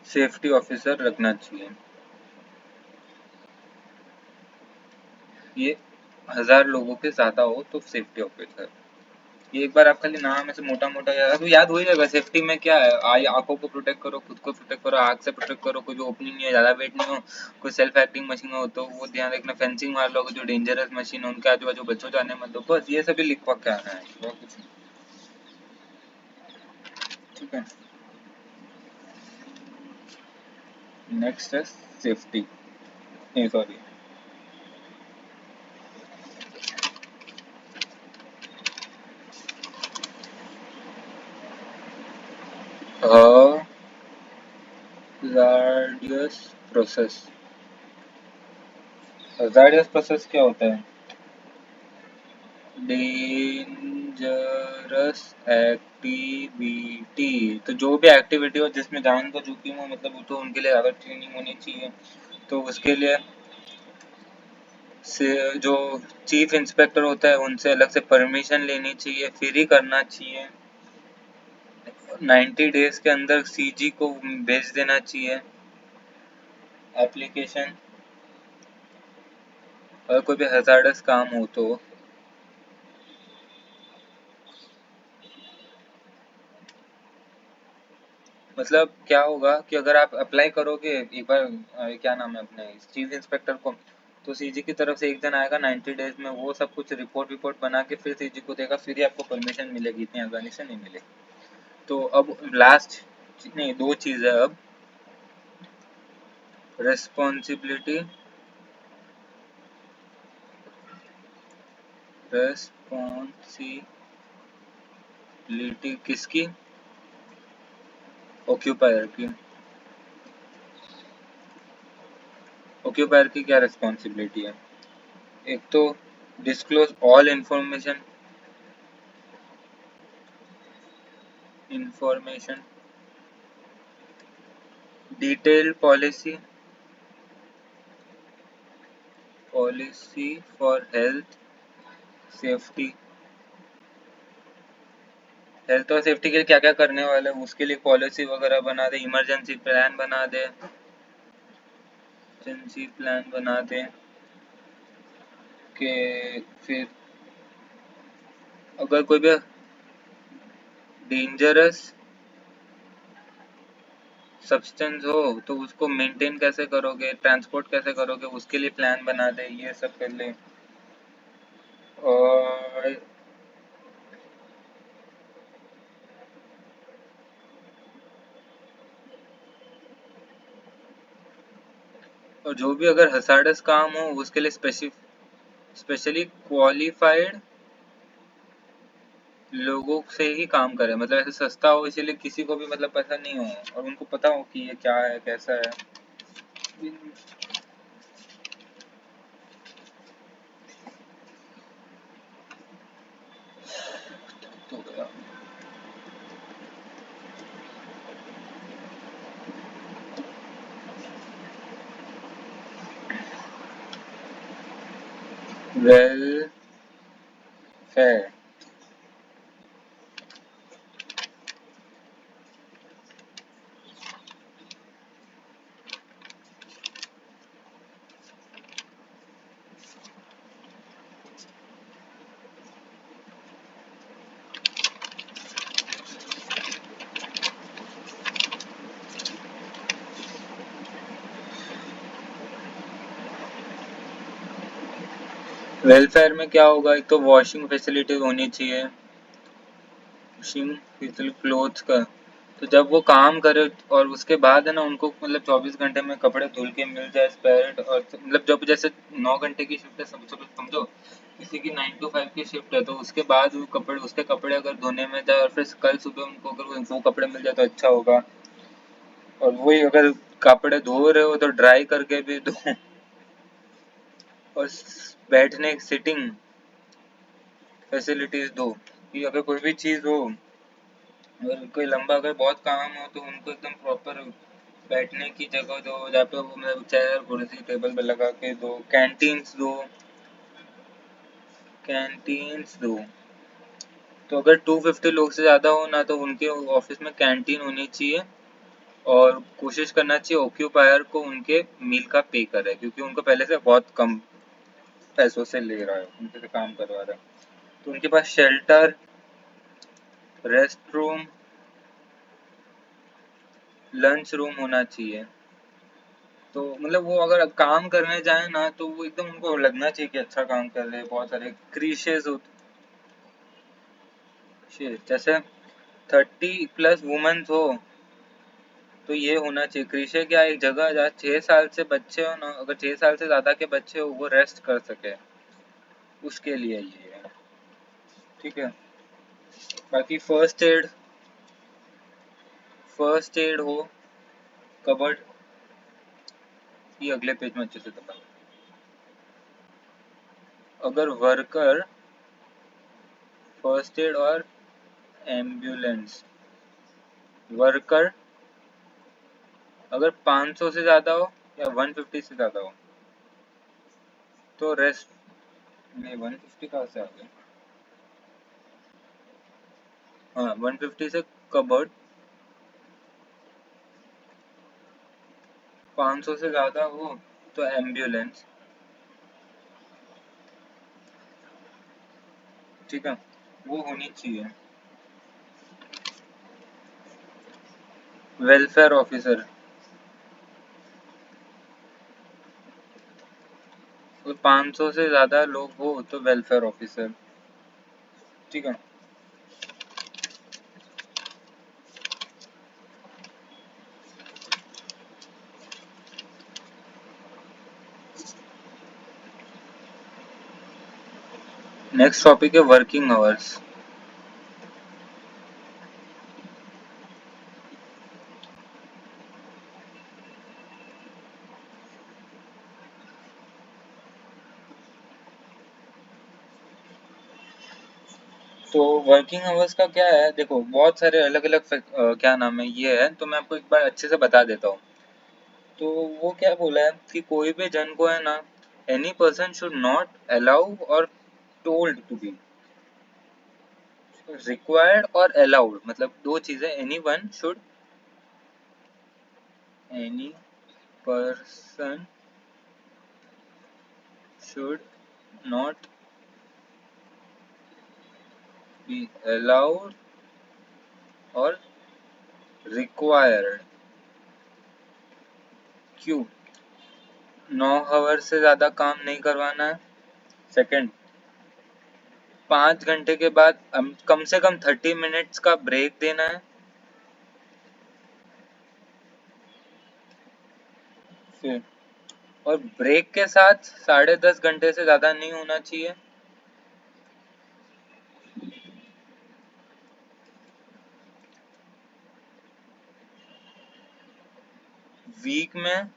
सेफ्टी ऑफिसर रखना चाहिए। ये 1000 लोगों के ज्यादा हो तो सेफ्टी ऑफिसर। ये एक बार आप खाली नाम ऐसे मोटा मोटा याद तो याद हो ही जाएगा। सेफ्टी में क्या है, आई आंखों को प्रोटेक्ट करो, खुद को प्रोटेक्ट करो, आग से प्रोटेक्ट करो, कोई भी ओपनिंग नहीं है, ज्यादा वेट नहीं हो, कोई सेल्फ एक्टिंग मशीन हो तो वो ध्यान रखना। फेंसिंग वाले लोग जो डेंजरस मशीन है उनके आजू बाजू बच्चों जाने मत दो। बस ये सभी लिख पक के आना है, और कुछ नहीं। ठीक है। नेक्स्ट है सेफ्टी, नहीं sorry, hazardous process. Hazardous process क्या होता है? डेंजरस एक्टिविटी, तो जो भी एक्टिविटी हो जिसमें जान को जोखिम हो, मतलब वो तो उनके लिए ज़्यादा ट्रेनिंग होनी चाहिए। तो उसके लिए से जो चीफ इंस्पेक्टर होता है उनसे अलग से परमिशन लेनी चाहिए, फिर ही करना चाहिए। 90 डेज के अंदर सीजी को भेज देना चाहिए एप्लीकेशन, अगर कोई भी हजार्डस काम हो तो। मतलब क्या होगा कि अगर आप अप्लाई करोगे एक बार, क्या नाम है अपने चीफ इंस्पेक्टर को, तो सीजी की तरफ से एक दिन आएगा 90 डेज में, वो सब कुछ रिपोर्ट विपोर्ट बना के फिर सीजी को देगा, फिर ही आपको परमिशन मिलेगी, इतनी आसानी से नहीं मिलेगी। तो अब लास्ट, नहीं दो चीज है अब, रेस्पॉन्सिबिलिटी, रेस्पॉन्सिबिलिटी किसकी? ऑक्यूपायर की। ऑक्यूपायर की क्या रेस्पॉन्सिबिलिटी है? एक तो disclose all information, detail policy for health safety, health और सेफ्टी के लिए क्या क्या करने वाले हैं उसके लिए पॉलिसी वगैरह बना दे, इमरजेंसी प्लान बना दे, इमरजेंसी प्लान बना दे कि फिर अगर कोई भी डेंजरस सब्सटेंस हो तो उसको मेंटेन कैसे करोगे, ट्रांसपोर्ट कैसे करोगे, उसके लिए प्लान बना दे, ये सब कर ले। और जो भी अगर हजार्डस काम हो उसके लिए स्पेशली क्वालिफाइड लोगों से ही काम करे, मतलब ऐसे सस्ता हो इसीलिए किसी को भी मतलब पता नहीं हो, और उनको पता हो कि ये क्या है कैसा है। तो वेलफेयर, वेलफेयर में क्या होगा, एक तो वॉशिंग फैसिलिटी होनी चाहिए, वॉशिंग फैसिलिटी क्लोथ्स का। तो जब वो काम करे और उसके बाद है ना उनको मतलब 24 घंटे में कपड़े धुल के मिल जाए स्पेयर, और मतलब जब जैसे 9 घंटे की शिफ्ट है, समझो किसी की 9 to 5 की शिफ्ट है, तो उसके बाद वो कपड़े, उसके कपड़े अगर धोने में जाए और फिर कल सुबह उनको अगर वो कपड़े मिल जाए तो अच्छा होगा। और वही अगर कपड़े धो रहे हो तो ड्राई करके भी धो। और बैठने सिटिंग फैसिलिटीज दो, कि अगर कोई भी चीज़ हो, अगर कोई लंबा अगर बहुत काम हो तो उनको एकदम प्रॉपर बैठने की जगह दो, जहाँ पे वो मतलब चेयर कुर्सी टेबल पे लगा के दो। कैंटीन्स दो। तो अगर 250 लोग से ज़्यादा हो ना, तो उनके ऑफिस में कैंटीन होनी चाहिए, और कोशिश करना चाहिए ऑक्यूपायर को उनके मील का पे करे, क्योंकि उनको पहले से बहुत कम पैसों से ले रहा है, उनसे से काम करवा रहा है। तो उनके पास shelter, rest room, lunch room होना चाहिए। तो मतलब वो अगर काम करने जाए ना, तो वो एकदम उनको लगना चाहिए कि अच्छा काम कर रहे हैं। बहुत सारे क्रीशेज होते, जैसे 30+ वुमेन्स हो तो ये होना चाहिए। क्रीशे क्या, एक जगह जहाँ 6 साल से बच्चे हो ना, अगर 6 साल से ज्यादा के बच्चे हो वो रेस्ट कर सके, उसके लिए ये है। ठीक है। बाकी फर्स्ट एड हो, कबर्ड, ये अगले पेज में अच्छे से दबा। अगर वर्कर, फर्स्ट एड और एम्बुलेंस, वर्कर अगर 500 से ज़्यादा हो या 150 से ज़्यादा हो तो रेस्ट। नहीं, 150 कहाँ से आ गया? हाँ, 150 से कबर्ड, 500 से ज़्यादा हो तो एम्बुलेंस। ठीक है, वो होनी चाहिए। वेलफेयर ऑफिसर, तो 500 से ज़्यादा लोग हो तो वेलफेयर ऑफिसर। ठीक है। नेक्स्ट टॉपिक है वर्किंग आवर्स। तो वर्किंग आवर्स का क्या है, देखो बहुत सारे अलग अलग क्या नाम है ये है, तो मैं आपको एक बार अच्छे से बता देता हूँ। तो वो क्या बोला है कि कोई भी जन को है ना, any person should not allow और टोल्ड टू बी, रिक्वायर्ड और अलाउड मतलब दो चीजें। Any person should not be allowed और रिक्वायर्ड। क्यों? 9 आवर से ज्यादा काम नहीं करवाना है। सेकंड, 5 घंटे के बाद कम से कम 30 मिनट्स का ब्रेक देना है। फिर, और ब्रेक के साथ 10.5 घंटे से ज्यादा नहीं होना चाहिए। वीक में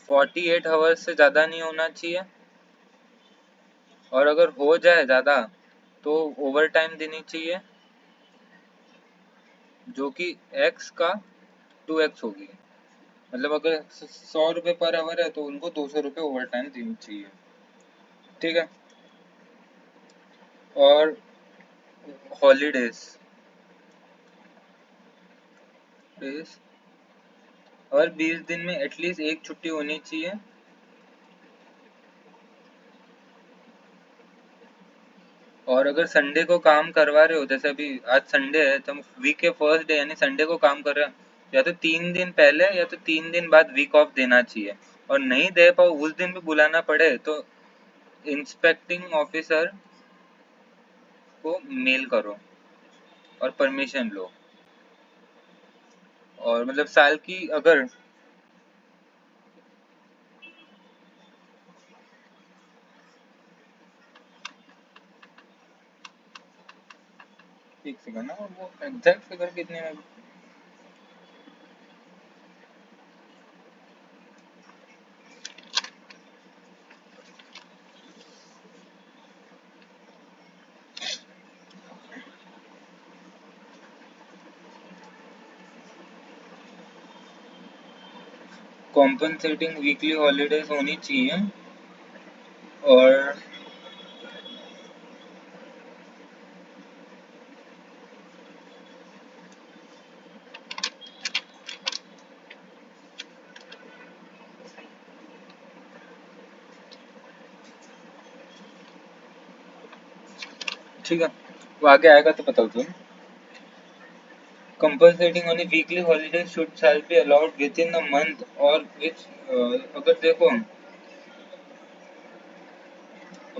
48 आवर्स से ज्यादा नहीं होना चाहिए। और अगर हो जाए ज्यादा तो ओवर टाइम देनी चाहिए, जो कि एक्स का 2x होगी। मतलब अगर 100 रुपये पर आवर है तो उनको 200 रुपये ओवर टाइम देनी चाहिए। ठीक है। और हॉलीडेज और 20 दिन में एटलीस्ट एक छुट्टी होनी चाहिए। और अगर संडे को काम करवा रहे हो, जैसे अभी आज संडे है तो वीक के फर्स्ट डे यानी संडे को काम कर रहे हो, या तो 3 दिन पहले या तो 3 दिन बाद वीक ऑफ देना चाहिए। और नहीं दे पाओ, उस दिन भी बुलाना पड़े तो इंस्पेक्टिंग ऑफिसर को मेल करो और परमिशन लो, और मतलब साल की अगर एक सेकंड ना, वो एग्जैक्ट फिगर कितने में, कॉम्पनसेटिंग वीकली हॉलीडेज होनी चाहिए। और ठीक है, वो आगे आएगा तो बताओ तुम। compensating on a weekly holiday should shall be allowed within a month or which अगर देखो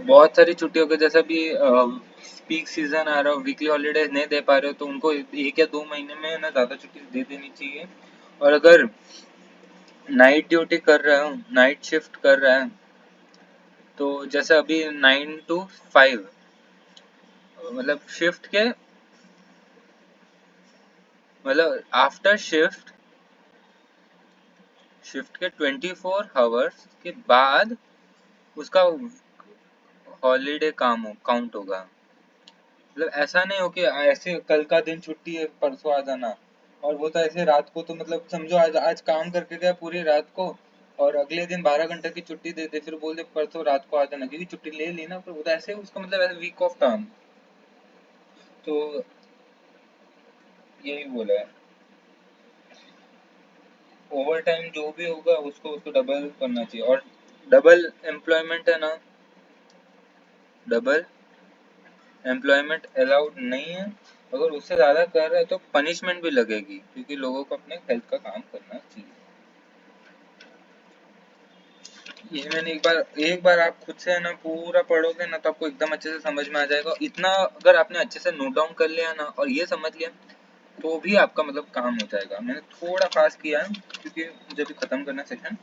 बहुत सारी छुट्टियों के जैसा भी पीक सीजन आ रहा हो, वीकली हॉलीडेज नहीं दे पा रहे हो, तो उनको 1 या 2 महीने में ना ज़्यादा छुट्टी दे देनी चाहिए। और अगर नाइट ड्यूटी कर रहा हूँ, नाइट शिफ्ट कर रहा है, तो जैसे अभी 9 to 5, मतलब शिफ्ट के मतलब आफ्टर शिफ्ट के 24 आवर्स के बाद उसका हॉलीडे काम काउंट होगा। मतलब ऐसा नहीं हो कि ऐसे कल का दिन छुट्टी है परसों आ जाना, और वो तो ऐसे रात को, तो मतलब समझो आज आज काम करके गया पूरी रात को, और अगले दिन 12 घंटे की छुट्टी दे दे, फिर बोल दे परसों रात को आ जाना, क्योंकि छुट्टी ले ली ना, फिर वो तो ऐसे उसका मतलब ऐसे वीक ऑफ था। तो यही बोला है, ओवर टाइम जो भी होगा उसको उसको डबल करना चाहिए। और डबल एम्प्लॉयमेंट है ना, डबल एम्प्लॉयमेंट अलाउड नहीं है। अगर उससे ज़्यादा कर रहा है तो पनिशमेंट भी लगेगी, क्योंकि लोगों को अपने हेल्थ का काम करना चाहिए। ये मैंने एक बार आप खुद से है ना पूरा पढ़ोगे ना, तो आपको एकदम अच्छे से समझ में आ जाएगा। इतना अगर आपने अच्छे से नोट डाउन कर लिया ना और ये समझ लिया, तो भी आपका मतलब काम हो जाएगा। मैंने थोड़ा फास्ट किया है क्योंकि मुझे भी खत्म करना सेशन,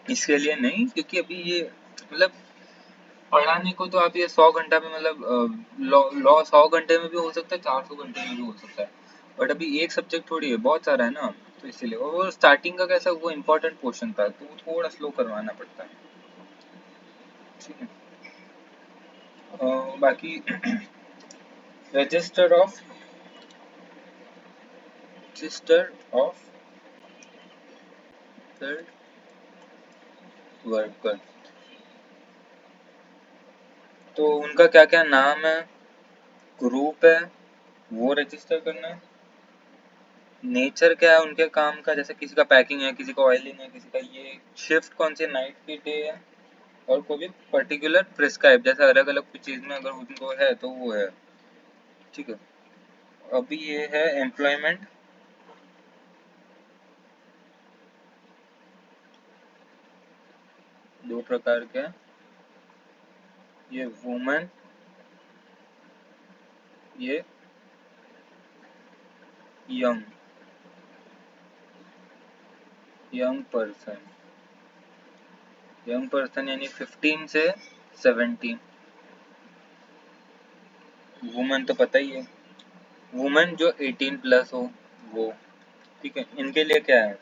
इसके लिए नहीं, क्योंकि अभी ये मतलब पढ़ाने को तो आप ये 100 घंटा में मतलब लॉ 100 घंटे में भी हो सकता है, 400 घंटे में भी हो सकता है, बट अभी एक सब्जेक्ट थोड़ी है, बहुत सारा है ना, तो इसीलिए। और वो स्टार्टिंग का कैसा वो इम्पोर्टेंट पोर्शन था, तो वो थोड़ा स्लो करवाना पड़ता है। ठीक है। बाकी register of register of worker, तो उनका क्या क्या नाम है, ग्रुप है, वो रजिस्टर करना है। नेचर क्या है उनके काम का, जैसे किसी का पैकिंग है, किसी का ऑयलिंग है, किसी का ये शिफ्ट कौन सी नाइट की डे है, और कोई भी पर्टिकुलर प्रिस्क्राइब, जैसे अलग अलग कुछ चीज में अगर उनको है तो वो है। ठीक है। अभी ये है एम्प्लॉयमेंट, दो प्रकार के हैं, ये वुमेन, ये young young person. Young person यानी 15 से 17। वुमेन तो पता ही है, वुमेन जो 18+ हो वो। ठीक है, इनके लिए क्या है,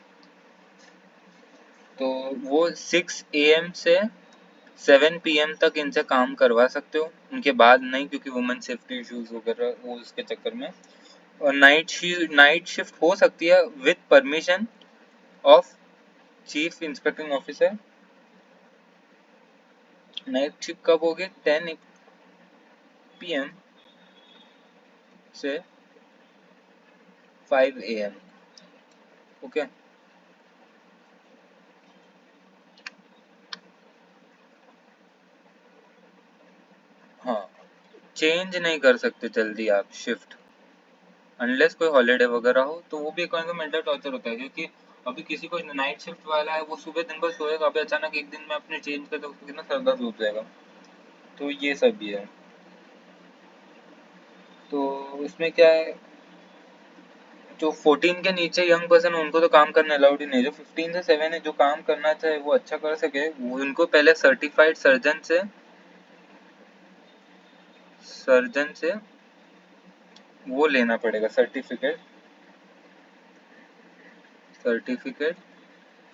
तो वो 6 AM से 7 PM तक इनसे काम करवा सकते हो, उनके बाद नहीं, क्योंकि वुमेन सेफ्टी इश्यूज वगैरह वो उसके चक्कर में। और नाइट शिफ्ट हो सकती है with permission of chief inspecting officer. Night shift कब होगी, 10 PM से 5 AM। ओके। हाँ, चेंज नहीं कर सकते जल्दी आप शिफ्ट, अनलेस कोई हॉलीडे वगैरह हो, तो वो भी एक मेंटल टॉर्चर होता है, क्योंकि अभी किसी को नाइट शिफ्ट वाला है, वो सुबह दिन भर सोएगा, अभी अचानक एक दिन में अपने चेंज कर दे, उसको कितना सर दर्द हो जाएगा। तो ये सब भी है। तो इसमें क्या है, जो 14 के नीचे यंग पर्सन उनको तो काम करना अलाउड ही नहीं। जो 15 से 7 है, जो काम करना चाहे वो अच्छा कर सके, वो उनको पहले सर्टिफाइड सर्जन से वो लेना पड़ेगा, सर्टिफिकेट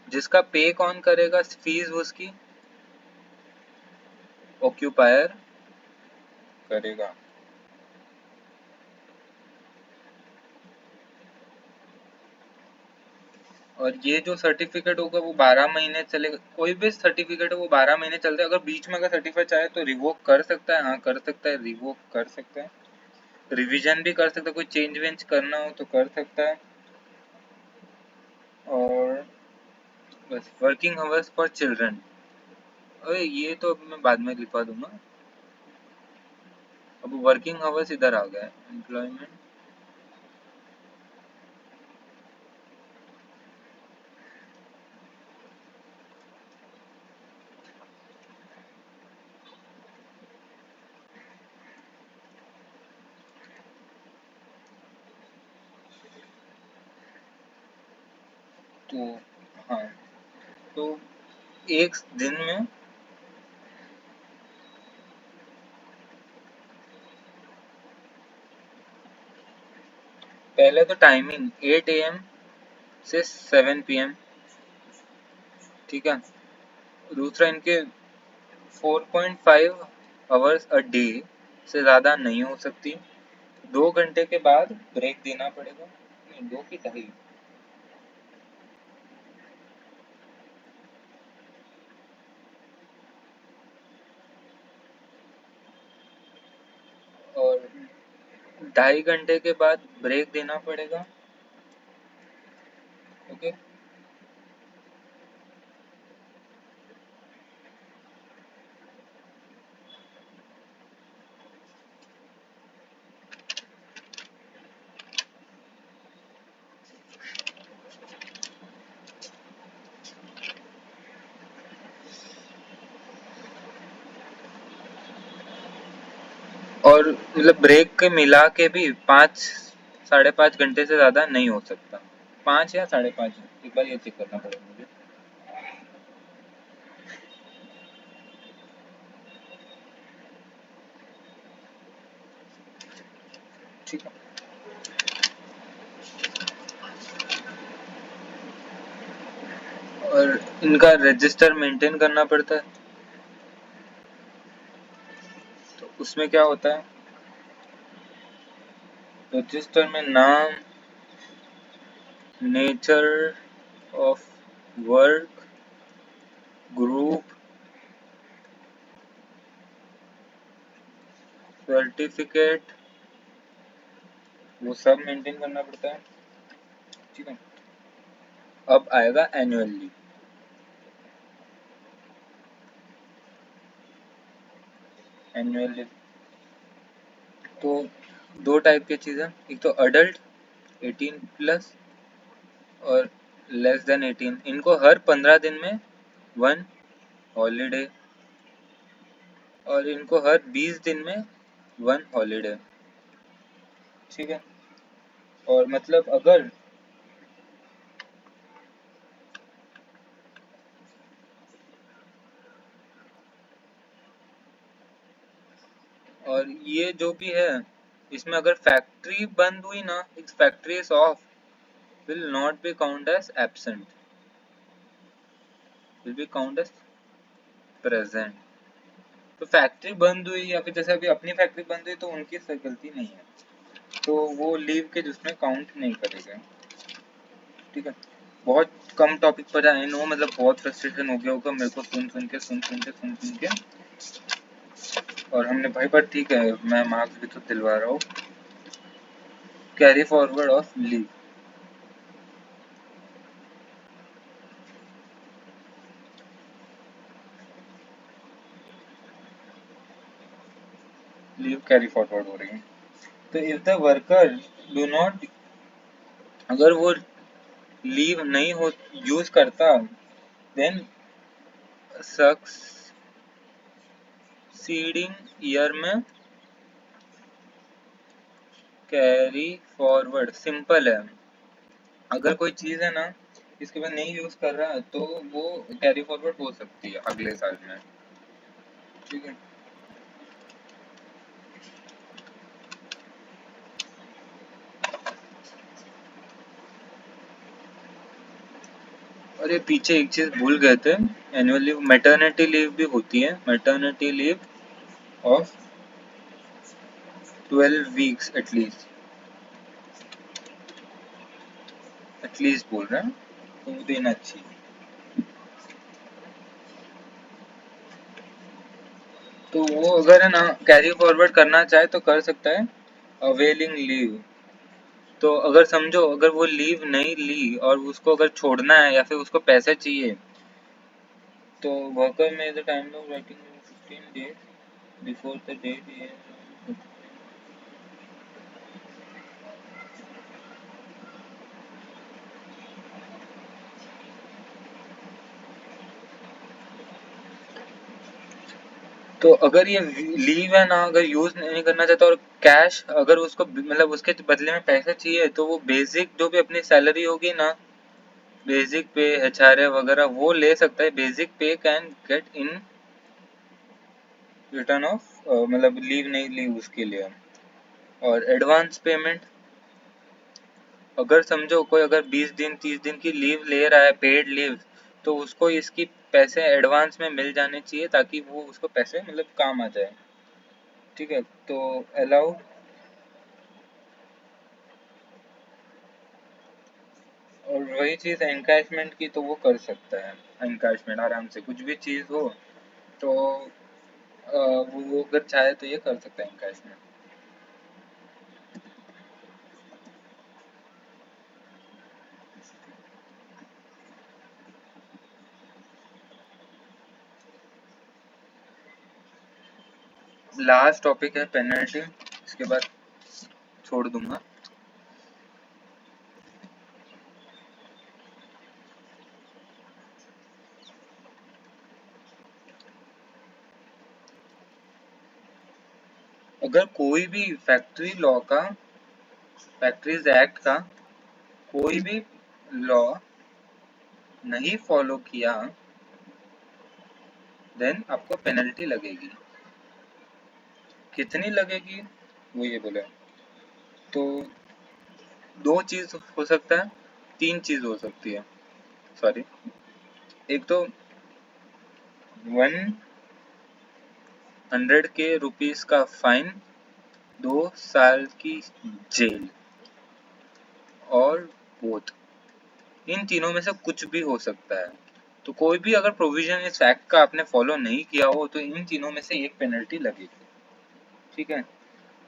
जिसका पे कौन करेगा, फीस उसकी ऑक्यूपायर करेगा। और ये जो सर्टिफिकेट होगा वो 12 महीने चलेगा। कोई भी सर्टिफिकेट है वो 12 महीने चलता है। अगर बीच में अगर सर्टिफाइड चाहे तो रिवोक कर सकता है, हाँ कर सकता है, रिवोक कर सकता है, रिवीजन भी कर सकता है, कोई चेंज वेंज करना हो तो कर सकता है। और बस वर्किंग आवर्स फॉर चिल्ड्रन, अरे ये तो अब मैं बाद में लिखवा दूंगा। अब वर्किंग आवर्स इधर आ गया है, एम्प्लॉयमेंट। तो हाँ, तो एक दिन में पहले तो टाइमिंग 8 AM से 7 PM, ठीक है। दूसरा इनके 4.5 आवर्स अ डे से ज़्यादा नहीं हो सकती। 2 घंटे के बाद ब्रेक देना पड़ेगा, नहीं 2 की 2.5। और 2.5 घंटे के बाद ब्रेक देना पड़ेगा, ओके। और मतलब ब्रेक के मिला के भी 5-5.5 घंटे से ज़्यादा नहीं हो सकता। 5 या 5.5, एक बार ये चेक करना पड़ेगा मुझे। ठीक है। और इनका रजिस्टर मेंटेन करना पड़ता है। तो उसमें क्या होता है, रजिस्टर में नाम, nature of work, group, certificate, वो सब मेंटेन करना पड़ता है, ठीक है। अब आएगा एनुअल लीव। एनुअल लीव तो 2 टाइप की चीज़ें, एक तो अडल्ट 18+ और लेस देन 18, इनको हर 15 दिन में 1 हॉलीडे, और इनको हर 20 दिन में 1 हॉलीडे, ठीक है। और मतलब अगर और ये जो भी है, इसमें अगर फैक्ट्री बंद हुई ना, if factory is off, will not be count as absent, will be count as present. तो फैक्ट्री बंद हुई या फिर जैसे अभी अपनी फैक्ट्री बंद हुई तो उनकी गलती नहीं है, तो वो लीव के जिसमें काउंट नहीं करेगा, ठीक है। बहुत कम टॉपिक पर आई नो, मतलब बहुत फ्रस्ट्रेशन हो गया होगा मेरे को सुन सुन के। और हमने भाई, पर ठीक है, मैं मार्क्स भी तो दिलवा रहा हूँ। Carry forward of leave, leave carry forward हो रही है। तो if the worker do not, अगर वो लीव नहीं हो यूज करता, देन प्रीसीडिंग ईयर में कैरी फॉरवर्ड सिंपल है। अगर कोई चीज है ना इसके बाद नहीं यूज कर रहा तो वो कैरी फॉरवर्ड हो सकती है अगले साल में। ठीक है। और ये पीछे एक चीज भूल गए थे, एनुअल लीव मैटरनिटी लीव भी होती है, maternity leave of 12 weeks at least बोल रहे हैं, तो वो देना चाहिए। तो वो अगर है ना कैरी फॉरवर्ड करना चाहे तो कर सकता है अवेलिंग लीव। तो अगर समझो अगर वो लीव नहीं ली और उसको अगर छोड़ना है या फिर उसको पैसे चाहिए तो वर्कर में the time of writing 15 days before the date. तो अगर ये लीव है ना अगर यूज नहीं करना चाहता और कैश अगर उसको मतलब उसके बदले में पैसे चाहिए तो वो बेसिक जो भी अपनी सैलरी होगी ना, बेसिक पे एचआरए वगैरह वो ले सकता है। बेसिक पे can get in return of मतलब लीव नहीं ली उसके लिए। और एडवांस पेमेंट अगर समझो कोई अगर 20 दिन 30 दिन की लीव ले रहा है पेड लीव तो उसको इसकी पैसे एडवांस में मिल जाने चाहिए ताकि वो उसको पैसे मतलब काम आ जाए। ठीक है। तो अलाउ और वही चीज एनकैशमेंट की तो वो कर सकता है। एनकैशमेंट आराम से कुछ भी चीज हो तो वो अगर चाहे तो ये कर सकता है एनकैशमेंट। लास्ट टॉपिक है पेनल्टी, इसके बाद छोड़ दूंगा। अगर कोई भी फैक्ट्री लॉ का फैक्ट्रीज एक्ट का कोई भी लॉ नहीं फॉलो किया देन आपको पेनल्टी लगेगी। कितनी लगेगी वो ये बोले। तो दो चीज हो सकता है, तीन चीज हो सकती है, सॉरी। एक तो 100 के रुपीस का फाइन, 2 साल की जेल और बोथ, इन तीनों में से कुछ भी हो सकता है। तो कोई भी अगर प्रोविजन इस एक्ट का आपने फॉलो नहीं किया हो तो इन तीनों में से एक पेनल्टी लगेगी। ठीक है।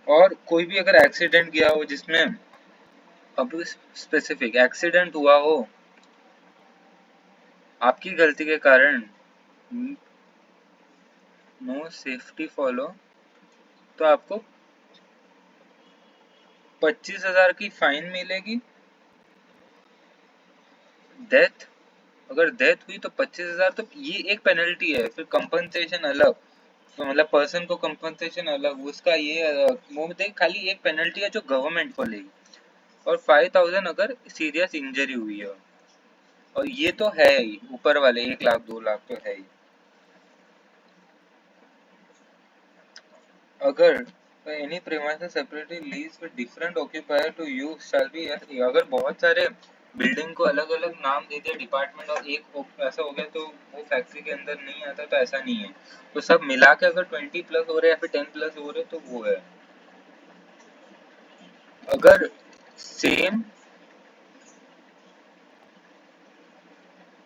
और कोई भी अगर एक्सीडेंट किया हो जिसमें अब स्पेसिफिक एक्सीडेंट हुआ हो आपकी गलती के कारण, नो सेफ्टी फॉलो, तो आपको 25,000 की फाइन मिलेगी। डेथ अगर डेथ हुई तो 25,000, तो ये एक पेनल्टी है। फिर कंपनसेशन अलग, तो मतलब पर्सन को कंपनसेशन अलग उसका ये अलग, वो मतलब खाली एक पेनल्टी है जो गवर्नमेंट को लेगी। और 5,000 अगर सीरियस इंजरी हुई है, और ये तो है ही ऊपर वाले 1 लाख 2 लाख तो है ही। अगर any premises separately lease with different occupier to use shall be, अगर बहुत सारे बिल्डिंग को अलग अलग नाम दे दिया डिपार्टमेंट और एक ऐसा हो गया तो वो फैक्ट्री के अंदर नहीं आता, तो ऐसा नहीं है। तो सब मिला के अगर 20+ हो रहे या फिर 10+ हो रहे तो वो है। अगर सेम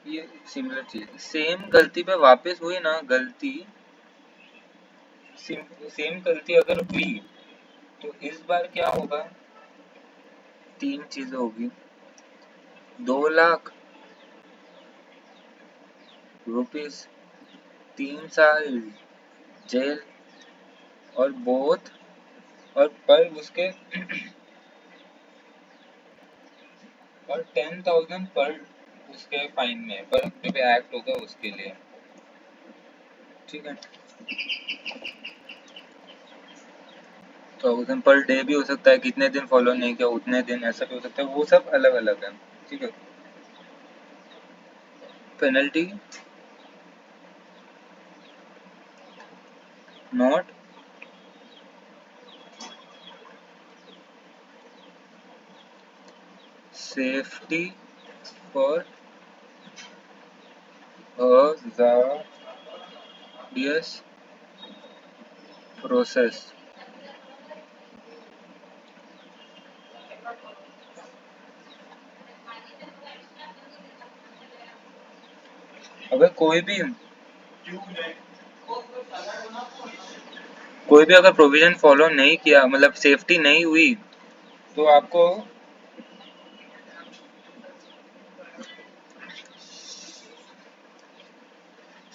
ये सिमिलर चीज सेम गलती पे वापस हुई ना, गलती सेम गलती अगर हुई तो इस बार क्या होगा, तीन चीजें होगी। 2 लाख रुपीस, 3 साल जेल और बोथ, और पर उसके और 10,000 पर उसके फाइन में पर पे एक्ट होगा उसके लिए। ठीक है। 1000 पर डे भी हो सकता है, कितने दिन फॉलो नहीं किया उतने दिन, ऐसा भी हो सकता है, वो सब अलग अलग है। ठीक है। Penalty not safety for hazardous process. अगर कोई भी अगर प्रोविजन फॉलो नहीं किया, मतलब सेफ्टी नहीं हुई, तो आपको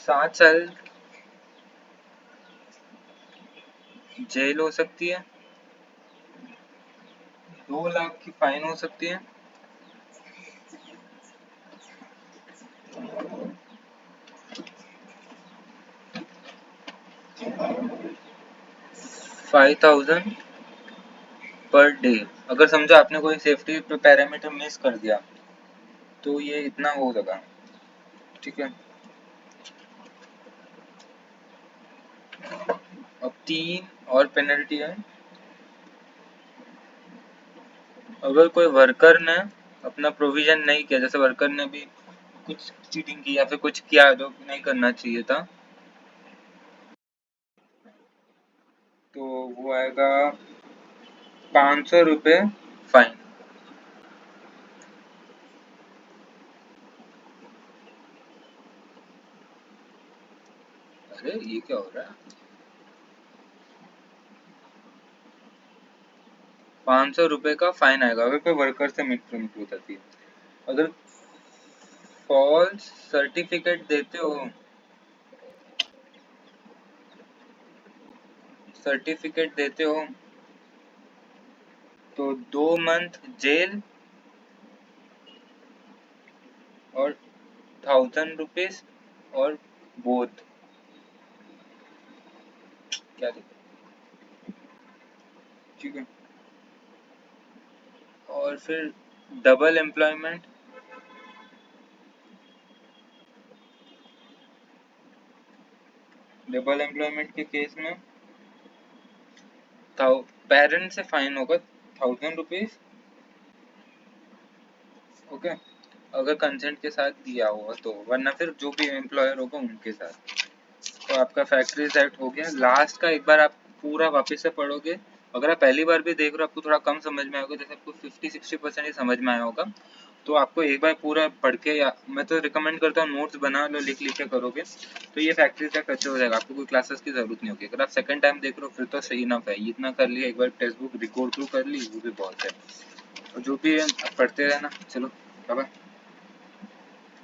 7 साल जेल हो सकती है, 2 लाख की फाइन हो सकती है, 5000 पर डे। अगर समझो आपने कोई सेफ्टी पैरामीटर मिस कर दिया तो ये इतना होगा। ठीक है। अब 3 और पेनल्टी है। अगर कोई वर्कर ने अपना प्रोविजन नहीं किया, जैसे वर्कर ने भी कुछ चीटिंग की या फिर कुछ किया जो नहीं करना चाहिए था, तो वो आएगा 500 रुपये फाइन। अरे ये क्या हो रहा है? 500 रुपये का फाइन आएगा अगर कोई वर्कर से मिसप्रिंट होती है। अगर फॉल्स सर्टिफिकेट देते हो तो 2 मंथ जेल और 1000 रुपीज और बोथ। क्या दिक्कत? ठीक है। और फिर डबल एम्प्लॉयमेंट, डबल एम्प्लॉयमेंट के केस में पेरेंट से फाइन होगा 1000 रुपीज। ओके, अगर कंसेंट के साथ दिया हुआ तो, वरना फिर जो भी एम्प्लॉयर होगा उनके साथ। तो आपका फैक्ट्रीज एक्ट हो गया। लास्ट का एक बार आप पूरा वापस से पढ़ोगे, अगर आप पहली बार भी देख रहे हो आपको थोड़ा कम समझ में आएगा, जैसे आपको 50-60% ही समझ में आया होगा, तो आपको एक बार पूरा पढ़ के, या मैं तो रिकमेंड करता हूँ नोट्स बना लो, लिख लिख के करोगे तो ये फैक्ट्रीज एक्ट अच्छे हो जाएगा, आपको कोई क्लासेस की जरूरत नहीं होगी। अगर आप सेकंड टाइम देख रहे हो फिर तो सही इनफ है, इतना कर लिया, एक बार टेक्स्ट बुक रिकॉर्ड थ्रू कर ली, वो भी बहुत है। और जो भी है आप पढ़ते रहना। चलो बाय बाय।